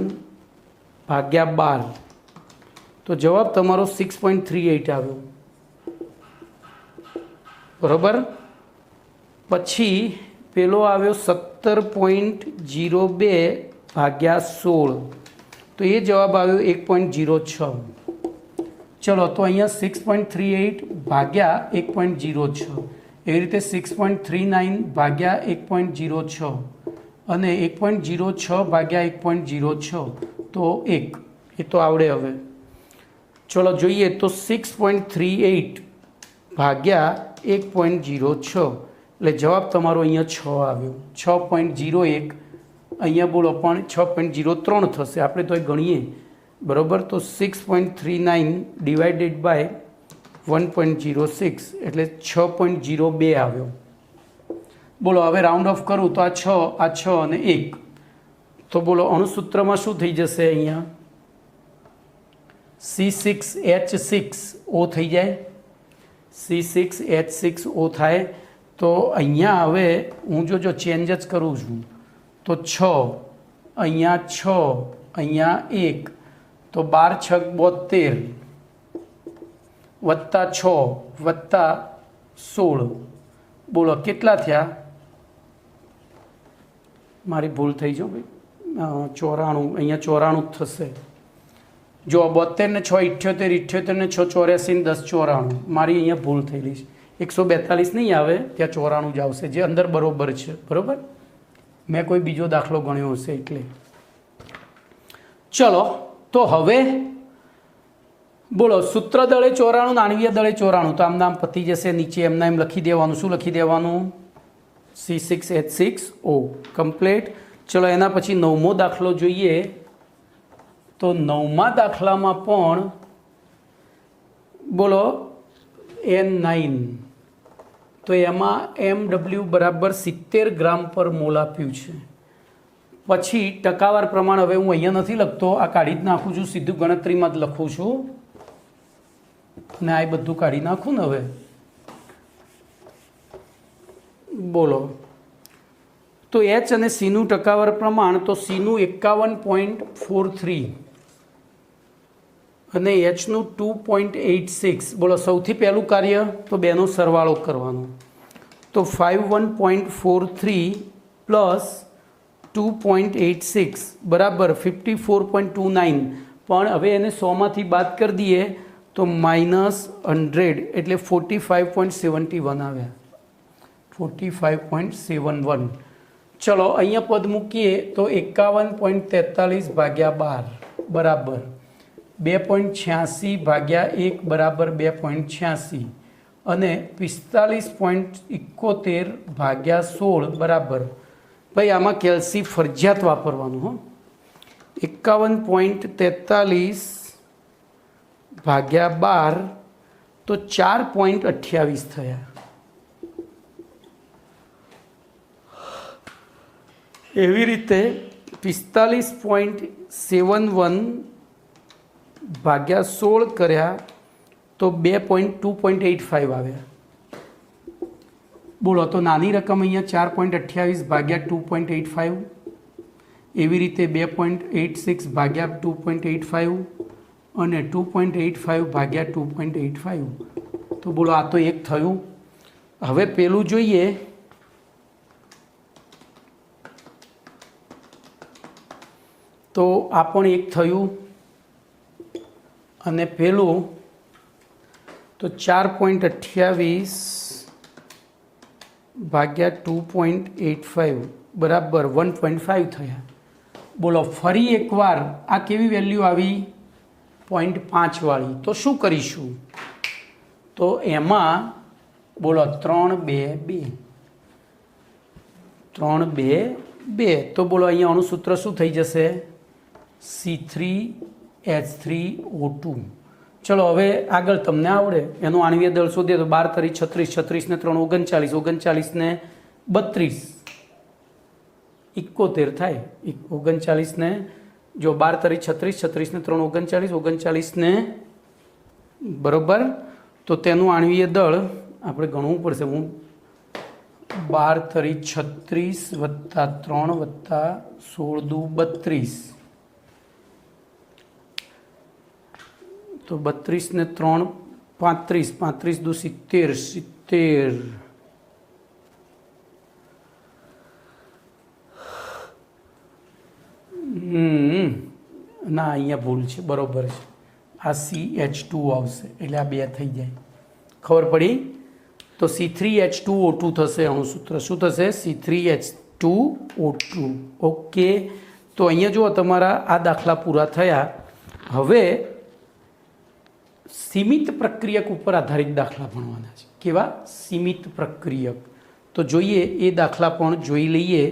ભાગ્યા 12 તો જવાબ તમારો 6.38 આવ્યો. બરાબર. પછી પેલો આવ્યો 17.02 ભાગ્યા 16 તો એ જવાબ આવ્યો 1.06. ચલો તો અહીંયા 6.38 ભાગ્યા 1.06, એવી રીતે 6.39 ભાગ્યા 1.06 અને 1.06 ભાગ્યા 1.06 તો 1. એ તો આવડે હવે. ચલો જોઈએ તો 6.38 ભાગ્યા 1.06 એટલે જવાબ તમારો અહીંયા 6 આવ્યો. 6.01 અહીંયા બોલો પણ 6.03 થશે. આપણે તો એ ગણીએ બરાબર. તો 6.39 ડિવાઇડેડ બાય 1.06 એટલે 6.02 આવ્યો. બોલો હવે રાઉન્ડ ઓફ કરું તો આ 6 અને 1. તો બોલો અણુસૂત્રમાં શું થઈ જશે? અહીંયા C6H6O થઈ જાય. C6H6O થાય. તો અહીંયા હવે હું જો ચેન્જ જ કરું છું તો 6, અહીંયા 6, અહીંયા 1 તો 12 6 72 વત્તા 6 વત્તા 16. બોલો કેટલા થયા? મારી ભૂલ થઈ જો ભાઈ. 94 અહીંયા 94 થશે. જો 72 ને 6 78, 78 ને 6 84 ને 10 94. મારી અહીંયા ભૂલ થયેલી છે. 142 નહીં આવે, ત્યાં 94 જ આવશે, જે અંદર બરોબર છે. બરાબર. મેં કોઈ બીજો દાખલો ગણ્યો હશે એટલે. ચલો તો હવે બોલો, સૂત્ર દળે 94, આણવીય દળે 94, તો આમ નામ પતી જશે. નીચે એમના એમ લખી દેવાનું. શું લખી દેવાનું? C6H6O complete. ચલો એના પછી 9મો દાખલો જોઈએ. તો 9મા દાખલામાં પણ બોલો N9, તો એમાં MW બરાબર 70 ગ્રામ પર મોલ આપ્યું છે. પછી ટકાવાર પ્રમાણ હવે હું અહીંયા નથી લખતો, આ કાઢી જ નાખું છું, સીધું ગણતરીમાં જ લખું છું અને આ બધું કાઢી નાખું ને હવે. બોલો તો H અને Cનું ટકાવાર પ્રમાણ, તો Cનું 51.43 અને Hનું 2.86. બોલો સૌથી પહેલું કાર્ય તો બેનો સરવાળો કરવાનો. તો 51.43 પ્લસ 2.86 બરાબર 54.29. પણ હવે એને 100માંથી બાદ કરી દઈએ તો -100 એટલે 45.71 આવ્યા. 45.71. ચલો અહીંયા પદ મૂકીએ તો 51.43 ભાગ્યા 12 બરાબર 2.86 ભાગ્યા 1 બરાબર 2.86 અને 45.71 ભાગ્યા 16 બરાબર, ભાઈ આમાં કેલ્સી ફરજિયાત વાપરવાનું હો. 51.43 ભાગ્યા 12 તો 4.28 થયા. એવી રીતે 45.71 ભાગ્યા 16 કર્યા તો 2.85 આવ્યા. બોલો તો નાની રકમ અહીંયા 4.28 ભાગ્યા 2.85, એવી રીતે 2.86 ભાગ્યા 2.85 અને 2.85 ભાગ્યા 2.85. તો બોલો આ તો એક થયું. હવે પેલું જોઈએ. તો આ પણ એક થયું અને પેલું તો 4.28 ભાગ્યા 2.85 બરાબર 1.5 થયા. બોલો ફરી એકવાર આ કેવી વેલ્યુ આવી? 0.5 વાળી. તો શું કરીશું? તો એમાં બોલો 3 2 2 3 2 2. તો બોલો અહીંયા આનું સૂત્ર શું થઈ જશે? C3H3O2. ચલો હવે આગળ તમને આવડે એનું આણવીય દળ શોધીએ તો 12 તરી 36, 36 ને 3 39, 39 ને 32 71 થાય. 39 ને જો 12 તરી 36, 36 ને 3 39, 39 ને બરોબર. તો તેનું આણવીય દળ આપણે ગણવું પડશે. હું 12 તરી 36 વત્તા 3 વત્તા 16 દુ 32, તો 32 ને 3 35, 35 દુ 70, 70 ના અહીંયા ભૂલ છે, બરોબર છે. આ CH2 આવશે એટલે આ 2 થઈ જાય. ખબર પડી? તો C3H2O2 થશે. આનું સૂત્ર શું થશે? C3H2O2. ઓકે. તો અહીંયા જુઓ તમારા આ દાખલા પૂરા થયા. હવે સીમિત પ્રક્રિયક ઉપર આધારિત દાખલા ભણવાના છે. કેવા? સીમિત પ્રક્રિયક. તો જોઈએ એ દાખલા પણ જોઈ લઈએ.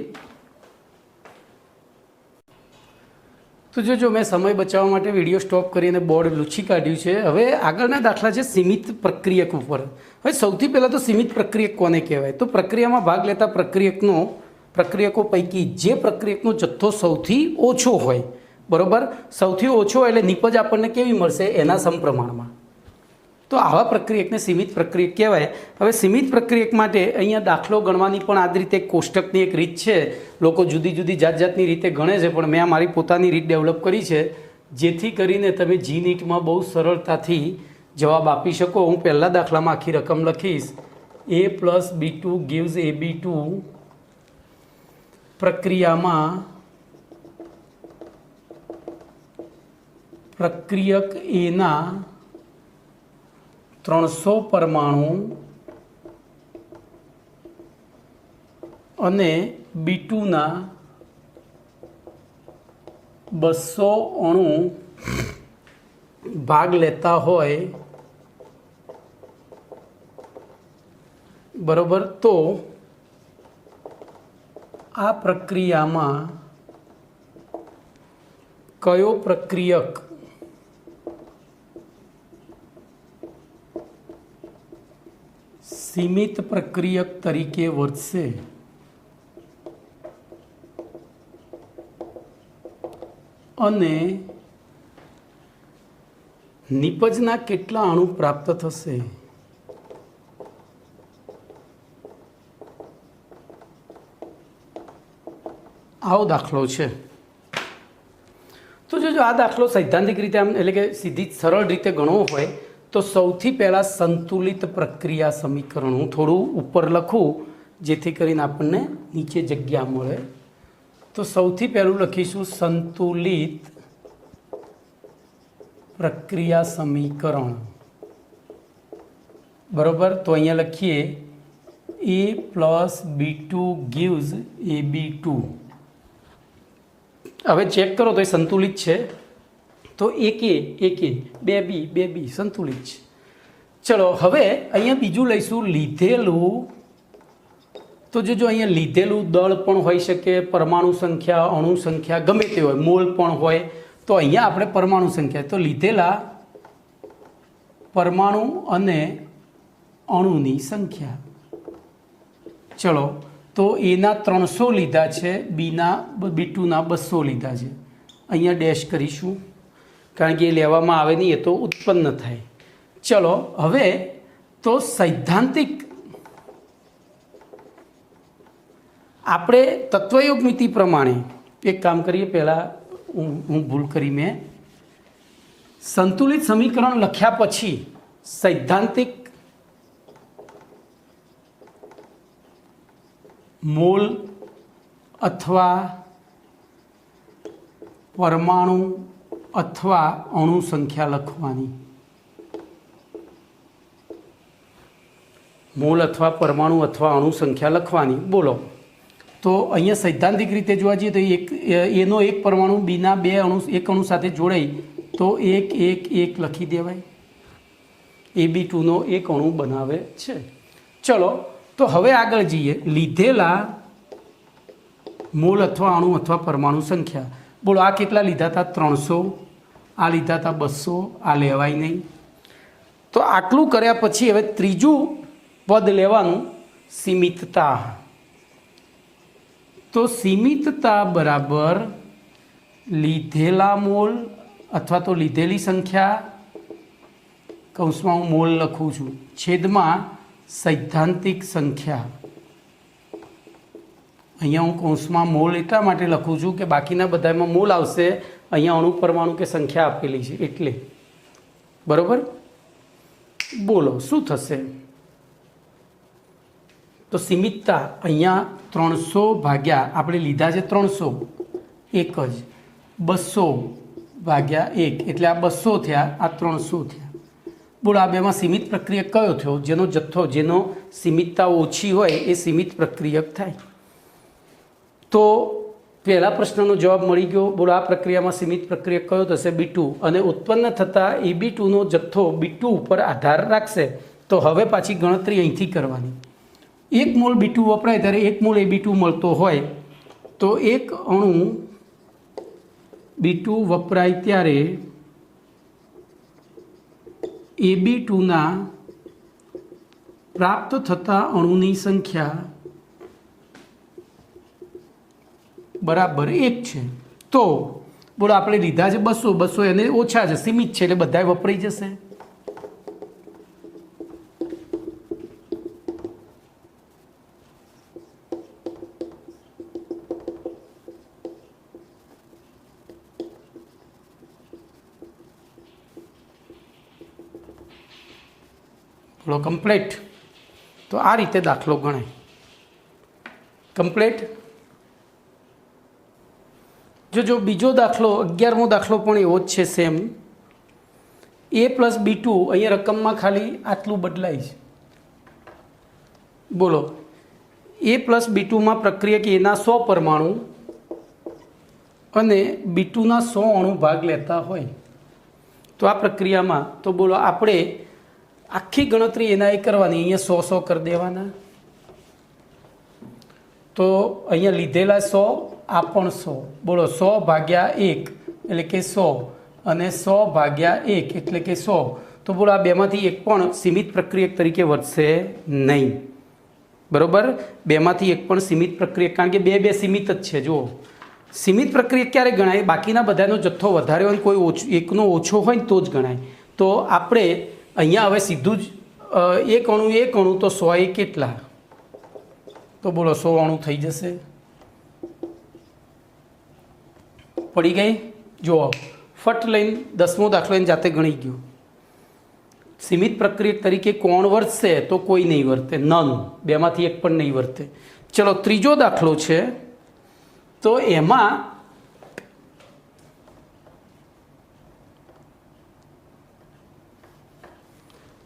તો જો મેં સમય બચાવવા માટે વિડીયો સ્ટોપ કરીને બોર્ડ લૂછી કાઢ્યું છે. હવે આગળના દાખલા છે સીમિત પ્રક્રિયક ઉપર. હવે સૌથી પહેલાં તો સીમિત પ્રક્રિયક કોને કહેવાય? તો પ્રક્રિયામાં ભાગ લેતા પ્રક્રિયકો પૈકી જે પ્રક્રિયકનો જથ્થો સૌથી ઓછો હોય, બરાબર, સૌથી ઓછો એટલે નિપજ આપણને કેવી મળશે? એના સમપ્રમાણમાં. તો આવા પ્રક્રિયકને સીમિત પ્રક્રિયક કહેવાય. હવે સીમિત પ્રક્રિયક માટે અહીંયા દાખલો ગણવાની પણ આ જ રીતે કોષ્ટકની એક રીત છે. લોકો જુદી જુદી જાતની રીતે ગણે છે, પણ મેં મારી પોતાની રીત ડેવલપ કરી છે જેથી કરીને તમે જી નીટમાં બહુ સરળતાથી જવાબ આપી શકો. હું પહેલા દાખલામાં આખી રકમ લખીશ. A + B2 gives AB2 પ્રક્રિયામાં પ્રક્રિયક એના 300 પરમાણુ અને B2ના 200 અણુ ભાગ લેતા હોય બરોબર, તો આ પ્રક્રિયામાં કયો પ્રક્રિયક સીમિત પ્રક્રિયક તરીકે વર્તશે અને નિપજના કેટલા અણુ પ્રાપ્ત થશે? આવો દાખલો છે. તો જો આ દાખલો સૈદ્ધાંતિક રીતે આમ એટલે કે સીધી સરળ રીતે ગણવો હોય તો સૌથી પહેલાં સંતુલિત પ્રક્રિયા સમીકરણ હું થોડું ઉપર લખું જેથી કરીને આપણને નીચે જગ્યા મળે. તો સૌથી પહેલું લખીશું સંતુલિત પ્રક્રિયા સમીકરણ બરોબર. તો અહીંયા લખીએ A plus B2 gives AB2. હવે ચેક કરો તો એ સંતુલિત છે. તો એક A બે બી સંતુલિત છે. ચલો હવે અહીંયા બીજું લઈશું લીધેલું. તો જો અહીંયા લીધેલું દળ પણ હોઈ શકે, પરમાણુ સંખ્યા, અણુ સંખ્યા ગમે તે હોય, મોલ પણ હોય. તો અહીંયા આપણે પરમાણુ સંખ્યા, તો લીધેલા પરમાણુ અને અણુની સંખ્યા. ચલો તો એના 300 લીધા છે, B2ના 200 લીધા છે. અહીંયા ડેશ કરીશું કારણ કે એ લેવામાં આવે નહીં, એ તો ઉત્પન્ન થાય. ચલો હવે તો સૈદ્ધાંતિક આપણે તત્વયોગ મિતિ પ્રમાણે એક કામ કરીએ. પહેલાં હું ભૂલ કરી, મેં સંતુલિત સમીકરણ લખ્યા પછી સૈદ્ધાંતિક મોલ અથવા પરમાણુ અથવા અણુ સંખ્યા લખવાની. મોલ અથવા પરમાણુ અથવા અણુ સંખ્યા લખવાની. બોલો તો અહીંયા સૈદ્ધાંતિક રીતે જોવા જઈએ તો એનો એક પરમાણુ બીના બે અણુ એક અણુ સાથે જોડાઈ તો એક લખી દેવાય. AB2નો એક અણુ બનાવે છે. ચલો તો હવે આગળ જઈએ. લીધેલા મોલ અથવા અણુ અથવા પરમાણુ સંખ્યા. બોલો આ કેટલા લીધા હતા? 300. આ લીધા હતા 200. આ લેવાય નહીં. તો આટલું કર્યા પછી હવે ત્રીજું પદ લેવાનું, સીમિતતા. તો સીમિતતા બરાબર લીધેલા મોલ અથવા તો લીધેલી સંખ્યા, કૌંસમાં હું મોલ લખું છું, છેદમાં સૈદ્ધાંતિક સંખ્યા. અહીંયા હું કૌંસમાં મોલ એટલા માટે લખું છું કે બાકીના બધામાં મોલ આવશે, અહીંયા અણુ પરમાણુ કે સંખ્યા આપેલી છે એટલે. બરાબર. બોલો શું થશે? તો સીમિતતા અહીંયા 300 ભાગ્યા આપણે લીધા છે 300 એક જ, 200 ભાગ્યા 1 એટલે આ 200 થયા, આ 300 થયા. બોલો આ બેમાં સીમિત પ્રક્રિયક કયો થયો? જેનો જથ્થો જેનો સીમિતતા ઓછી હોય એ સીમિત પ્રક્રિયક થાય. તો પહેલા પ્રશ્નનો જવાબ મળી ગયો. બોલો આ પ્રક્રિયામાં સીમિત પ્રક્રિયક કયો થશે? B2. અને ઉત્પન્ન થતા AB2નો જથ્થો B2 ઉપર આધાર રાખશે. તો હવે પાછી ગણતરી અહીંથી કરવાની. 1 મોલ B2 વપરાય ત્યારે 1 મોલ AB2 મળતો હોય તો એક અણુ B2 વપરાય ત્યારે AB2ના પ્રાપ્ત થતા અણુની સંખ્યા બરાબર 1 છે. તો બોલો આપણે લીધા છે 200 એને ઓછા છે, સીમિત છે એટલે બધાય વપરાઈ જશે. બોલો કમ્પ્લીટ. તો આ રીતે દાખલો ગણાય. કમ્પ્લીટ. જો બીજો દાખલો 11મો દાખલો પણ એવો જ છે સેમ. A પ્લસ B2 અહીંયા રકમમાં ખાલી આટલું બદલાય છે. બોલો A પ્લસ B2માં પ્રક્રિયક એના 100 પરમાણુ અને B2ના 100 અણુ ભાગ લેતા હોય તો આ પ્રક્રિયામાં તો બોલો આપણે આખી ગણતરી એના એ કરવાની, અહીંયા 100 કરી દેવાના, તો અહીંયા લીધેલા 100, આ પણ 100, બોલો 100 ભાગ્યા 1 એટલે કે 100 અને 100 ભાગ્યા 1 એટલે કે 100, તો બોલો આ બેમાંથી એક પણ સીમિત પ્રક્રિયક તરીકે વર્તશે નહીં, બરોબર? બેમાંથી એક પણ સીમિત પ્રક્રિયક, કારણ કે બે સીમિત જ છે. જુઓ, સીમિત પ્રક્રિયક ક્યારે ગણાય? બાકીના બધાનો જથ્થો વધારે હોય, કોઈ એકનો ઓછો હોય ને તો જ ગણાય. તો આપણે અહીંયા હવે સીધું જ એક અણુ તો 100 એ કેટલા? તો બોલો 100 અણુ થઈ જશે. પડી ગઈ? જુઓ, ફટ લઈને 10મો દાખલો એને જાતે ગણી ગયો. સીમિત પ્રક્રિયક તરીકે કોણ વર્તશે? તો કોઈ નહીં વર્તે, નન, બેમાંથી એક પણ નહીં વર્તે. ચલો, ત્રીજો દાખલો છે, તો એમાં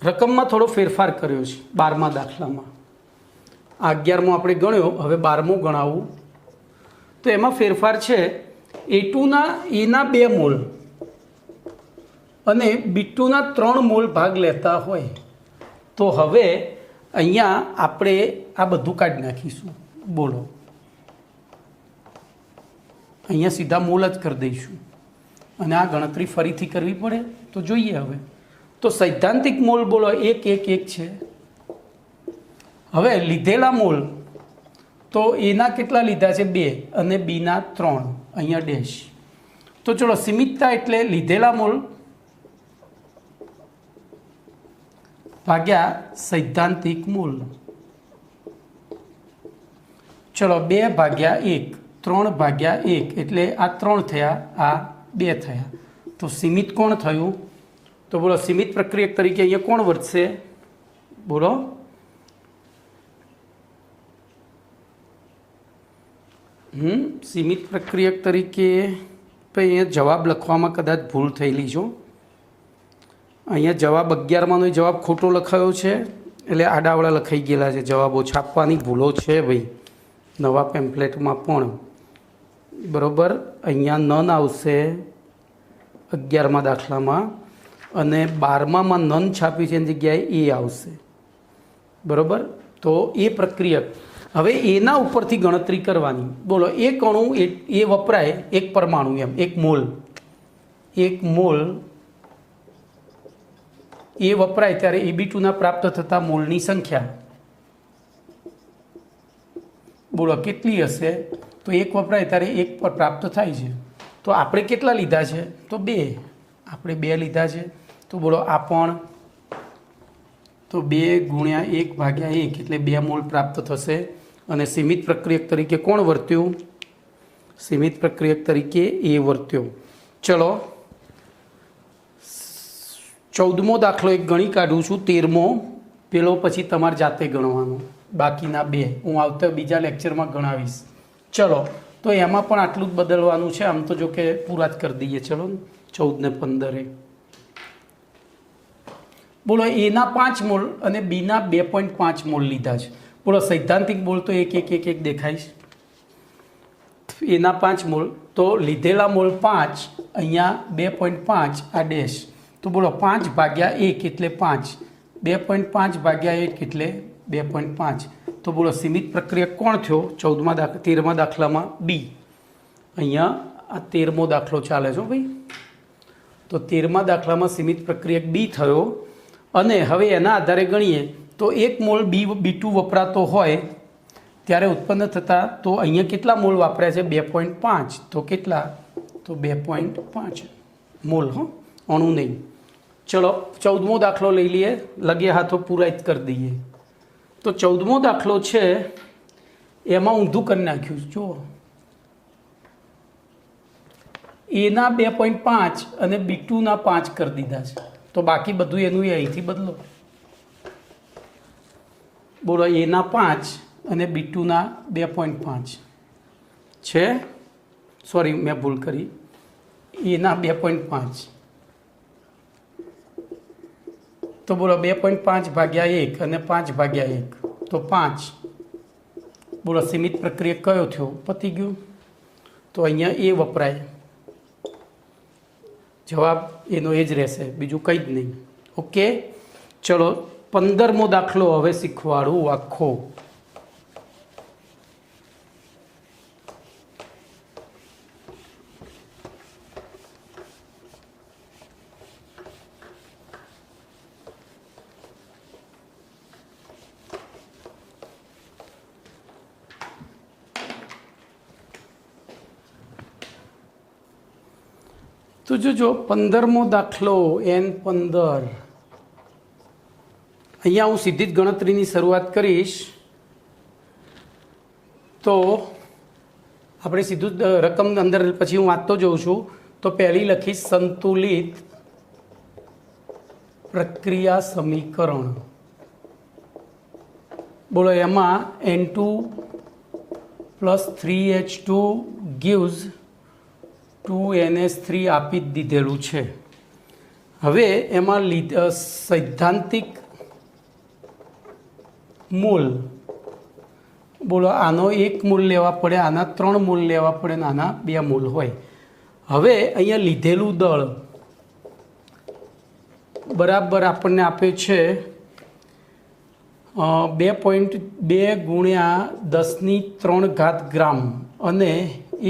રકમમાં થોડો ફેરફાર કર્યો છે. 12મા દાખલામાં, 11મો આપણે ગણ્યો, હવે 12મો ગણાવું. તો એમાં ફેરફાર છે, A2ના 2 મોલ અને B2ના 3 મોલ ભાગ લેતા હોય તો હવે અહીંયા આપણે આ બધું કાઢી નાખીશું. બોલો, અહીંયા સીધા મોલ જ કરી દઈશું અને આ ગણતરી ફરીથી કરવી પડે. તો જોઈએ હવે. તો સૈદ્ધાંતિક મોલ બોલો 1 1 1 છે. હવે લીધેલા મોલ તો એના કેટલા લીધા છે? 2 અને બીના 3, અહીંયા ડેશ. તો ચલો, સીમિતતા એટલે લીધેલા મોલ ભાગ્યા સૈદ્ધાંતિક મોલ. ચલો, 2 ભાગ્યા 1, 3 ભાગ્યા 1 એટલે આ 3 થયા, આ 2 થયા. તો સીમિત કોણ થયું? તો બોલો, સીમિત પ્રક્રિયક તરીકે અહીંયા કોણ વર્તશે? બોલો. સીમિત પ્રક્રિયક તરીકે તો અહીંયા જવાબ લખવામાં કદાચ ભૂલ થયેલી છો. અહીંયા જવાબ 11માંનો જવાબ ખોટો લખાયો છે, એટલે આડાવડા લખાઈ ગયેલા છે જવાબો. છાપવાની ભૂલો છે ભાઈ નવા પેમ્પલેટમાં પણ, બરાબર? અહીંયા નન આવશે 11મા દાખલામાં, અને 12મામાં નન છાપી છે એની જગ્યાએ એ આવશે, બરાબર? તો એ પ્રક્રિયક હવે એના ઉપરથી ગણતરી કરવાની. બોલો, એક અણુ એ વપરાય, એક પરમાણુ, એમ એક મોલ એ વપરાય ત્યારે AB2ના પ્રાપ્ત થતા મોલની સંખ્યા બોલો કેટલી હશે? તો એક વપરાય ત્યારે એક પર પ્રાપ્ત થાય છે. તો આપણે કેટલા લીધા છે? તો 2, આપણે 2 લીધા છે. તો બોલો આ પણ, તો 2 ગુણ્યા 1 ભાગ્યા 1 એટલે 2 મોલ પ્રાપ્ત થશે. અને સીમિત પ્રક્રિયક તરીકે કોણ વર્ત્યું? સીમિત પ્રક્રિયક તરીકે એ વર્ત્યો. ચલો, 14મો દાખલો એક ગણી કાઢું છું, 13મો. પેલો પછી તમારે જાતે ગણવાનો, બાકીના 2 હું આવતા બીજા લેક્ચરમાં ગણાવીશ. ચલો, તો એમાં પણ આટલું જ બદલવાનું છે. આમ તો જો કે પૂરા જ કરી દઈએ. ચલો, 14 ને 15. બોલો, એના 5 મોલ અને બીના 2.5 મોલ લીધા છે. બોલો, સૈદ્ધાંતિક મોલ તો 1 1 1 1 દેખાય છે. એના 5 મોલ, તો લીધેલા મોલ 5, અહીંયા 2.5, આ ડેશ. તો બોલો 5 ભાગ્યા 1 એટલે 5, 2.5 ભાગ્યા 1 એટલે 2.5. તો બોલો સીમિત પ્રક્રિયક કોણ થયો? 13મા દાખલામાં બી. અહીંયા આ 13મો દાખલો ચાલે છે ભાઈ. તો 13મા દાખલામાં સીમિત પ્રક્રિયક બી થયો. અને હવે એના આધારે ગણીએ તો 1 મોલ B2 વપરાતો હોય ત્યારે ઉત્પન્ન થતા, તો અહીંયા કેટલા મોલ વાપર્યા છે? 2.5. તો કેટલા? તો 2.5 મોલ. અણુ નહીં. ચલો, 14મો દાખલો લઈ લઈએ. લગે હાથો પૂરા જ કરી દઈએ. તો 14મો દાખલો છે, એમાં ઊંધું કરી નાખ્યું. જુઓ, એના 2.5 અને B2ના 5 કરી દીધા છે. તો બાકી બધું એનું અહીંથી બદલો. બોલો, એના 5 અને B2ના 2.5 છે. સોરી, મેં ભૂલ કરી. એના 2.5. તો બોલો 2.5 ભાગ્યા 1 અને 5 ભાગ્યા 1 તો 5. બોલો સીમિત પ્રક્રિયક કયો થયો? પતી ગયું. તો અહીંયા એ વપરાય, જવાબ એનો એ જ રહેશે, બીજું કંઈ જ નહીં. ઓકે, ચલો 15મો દાખલો હવે શીખવાડું આખો. તો જોજો 15મો દાખલો N15. અહીંયા હું સીધી જ ગણતરીની શરૂઆત કરીશ. તો આપણે સીધું જ રકમ અંદર પછી હું વાંચતો જઉં છું. તો પહેલી લખીશ સંતુલિત પ્રક્રિયા સમીકરણ. બોલો એમાં N2 + 3H2 gives 2NH3 આપી જ દીધેલું છે. હવે એમાં સૈદ્ધાંતિક મૂલ, બોલો આનો 1 મૂલ લેવા પડે, આના 3 મૂલ લેવા પડે ને આના 2 મૂલ હોય. હવે અહીંયા લીધેલું દળ બરાબર આપણને આપે છે 2.2 × 10³ ગ્રામ અને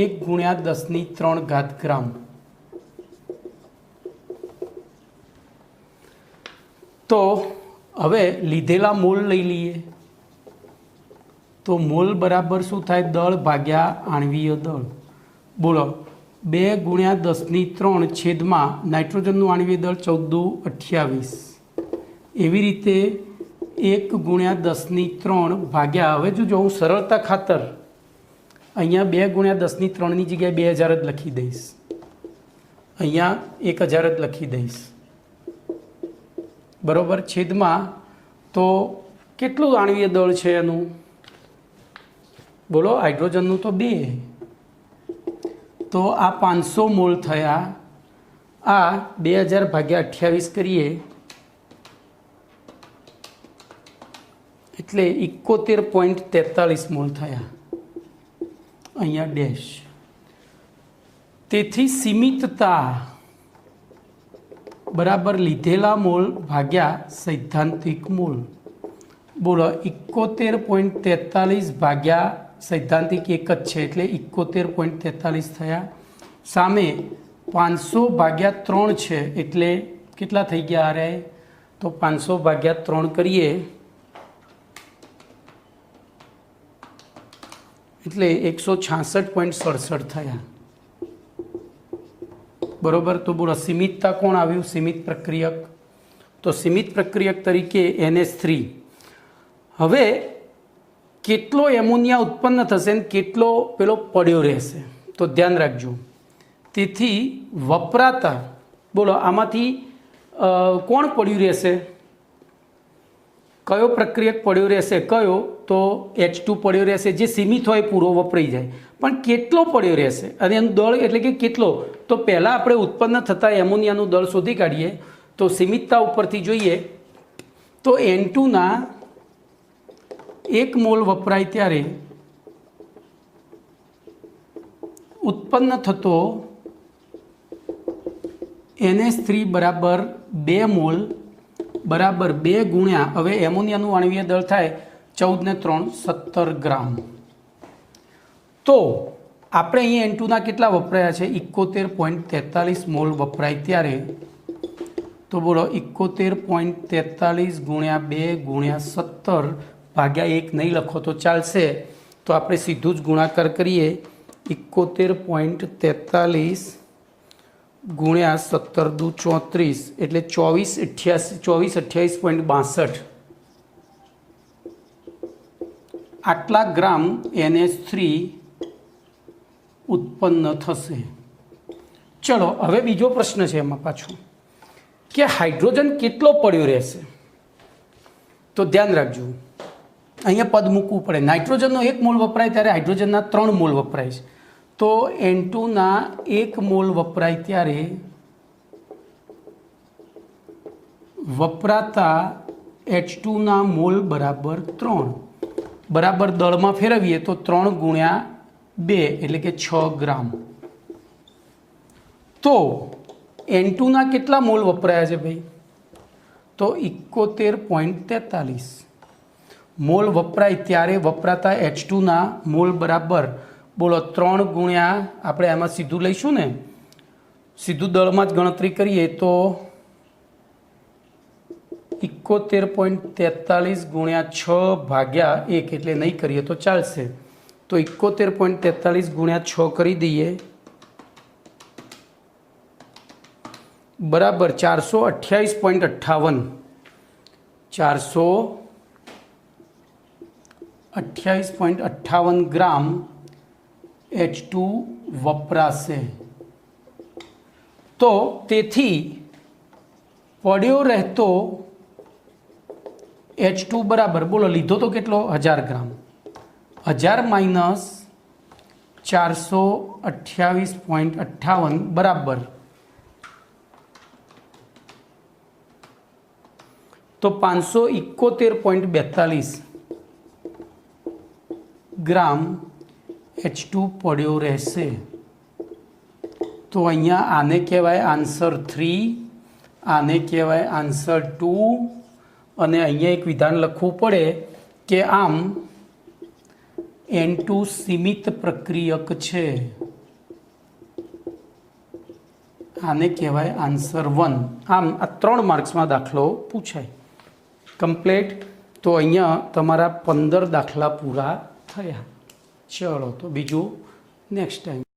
1 × 10³ ગ્રામ. તો હવે લીધેલા મોલ લઈ લઈએ. તો મોલ બરાબર શું થાય? દળ ભાગ્યા આણ્વીય દળ. બોલો 2 × 10³ છેદમાં નાઇટ્રોજનનું આણ્વીય દળ 14×2 = 28. એવી રીતે 1 × 10³ ભાગ્યા, હવે જો હું સરળતા ખાતર અહીંયા 2 × 10³ જગ્યાએ 2000 જ લખી દઈશ, અહીંયા 1000 જ લખી દઈશ. બરાબર, છેદમાં તો કેટલું આણ્વીય દળ છે એનું? બોલો હાઇડ્રોજનનું તો 2, તો આ 500 મોલ થયા. આ 2000 ભાગ્યા 28 કરીએ એટલે 71.43 મોલ થયા. અહીંયા ડેશ. તેથી સીમિતતા બરાબર લીધેલા મોલ ભાગ્યા સૈદ્ધાંતિક મોલ. બોલો 71.43 ભાગ્યા સૈદ્ધાંતિક એક જ છે એટલે 71.43 થયા. સામે 500 ભાગ્યા 3 છે એટલે કેટલા થઈ ગયા? આરે તો 500 ભાગ્યા 3 કરીએ એટલે 166.67 થયા. બરાબર, તો બોલો સીમિતતા કોણ આવ્યું? સીમિત પ્રક્રિયક. તો સીમિત પ્રક્રિયક તરીકે NH3. હવે કેટલો એમોનિયા ઉત્પન્ન થશે ને કેટલો પેલો પડ્યો રહેશે તો ધ્યાન રાખજો. તેથી વપરાતા, બોલો આમાંથી કોણ પડ્યું રહેશે? કયો પ્રક્રિયક પડ્યો રહેશે? કયો? તો H2 પડ્યો રહેશે, જે સીમિત હોય પૂરો વપરાઈ જાય. પણ કેટલો પડ્યો રહેશે અને એનું દળ એટલે કે કેટલો? તો પહેલાં આપણે ઉત્પન્ન થતા એમોનિયાનું દળ શોધી કાઢીએ. તો સીમિતતા ઉપરથી જોઈએ તો N2ના 1 મોલ વપરાય ત્યારે ઉત્પન્ન થતો NH3 બરાબર 2 મોલ બરાબર 2 ગુણ્યા, હવે એમોનિયાનું આણ્વીય દળ થાય 14 ને 3 17 ગ્રામ. તો આપણે અહીંયા N2ના કેટલા વપરાયા છે? 71.43 મોલ વપરાય ત્યારે. તો બોલો 71.43 ગુણ્યા 2 ગુણ્યા 17 ભાગ્યા 1 નહીં લખો તો ચાલશે. તો આપણે સીધું જ ગુણાકાર કરીએ. 71.43 ગુણ્યા 17 દુ 34 એટલે 2428.62 આટલા ગ્રામ NH3 ઉત્પન્ન થશે. ચલો હવે બીજો પ્રશ્ન છે એમાં પાછો કે હાઇડ્રોજન કેટલો પડ્યો રહેશે? તો ધ્યાન રાખજો, અહીંયા પદ મૂકવું પડે. નાઇટ્રોજનનો 1 મોલ વપરાય ત્યારે હાઇડ્રોજનના 3 મોલ વપરાય છે. તો N2ના 1 મોલ વપરાય ત્યારે વપરાતા H2ના મોલ બરાબર 3 બરાબર દળમાં ફેરવીએ તો 3 ગુણ્યા 2 એટલે કે 6 ગ્રામ. તો N2 ના કેટલા મોલ વપરાયા છે ભાઈ? તો 71.43 મોલ વપરાય ત્યારે વપરાતા H2 ના મોલ બરાબર બોલો 3 ગુણ્યા આપણે આમાં સીધું લઈશું ને, સીધું દળમાં જ ગણતરી કરીએ તો 71.43 ગુણ્યા 6 ભાગ્યા 1 એટલે નહીં કરીએ તો ચાલશે. તો 71.43 ગુણ્યા 6 કરી દઈએ બરાબર 428.58 428.58 ગ્રામ H2 વપરાશે. તો તેથી પડ્યો રહેતો H2 બરાબર બોલો લીધો તો કેટલો? 1000 ગ્રામ. 1000 માઇનસ 428.58 બરાબર તો 571.42 ગ્રામ H2 પડ્યો રહેશે. તો અહીંયા આને કહેવાય આન્સર 3, આને કહેવાય આન્સર 2 અને અહીંયા એક વિધાન લખવું પડે કે આમ N2 સીમિત પ્રક્રિયક છે. આને કહેવાય આન્સર 1. આમ આ 3 માર્ક્સમાં દાખલો પૂછાય કમ્પ્લીટ. તો અહીંયા તમારા 15 દાખલા પૂરા થયા. ચલો તો બીજું નેક્સ્ટ ટાઈમ.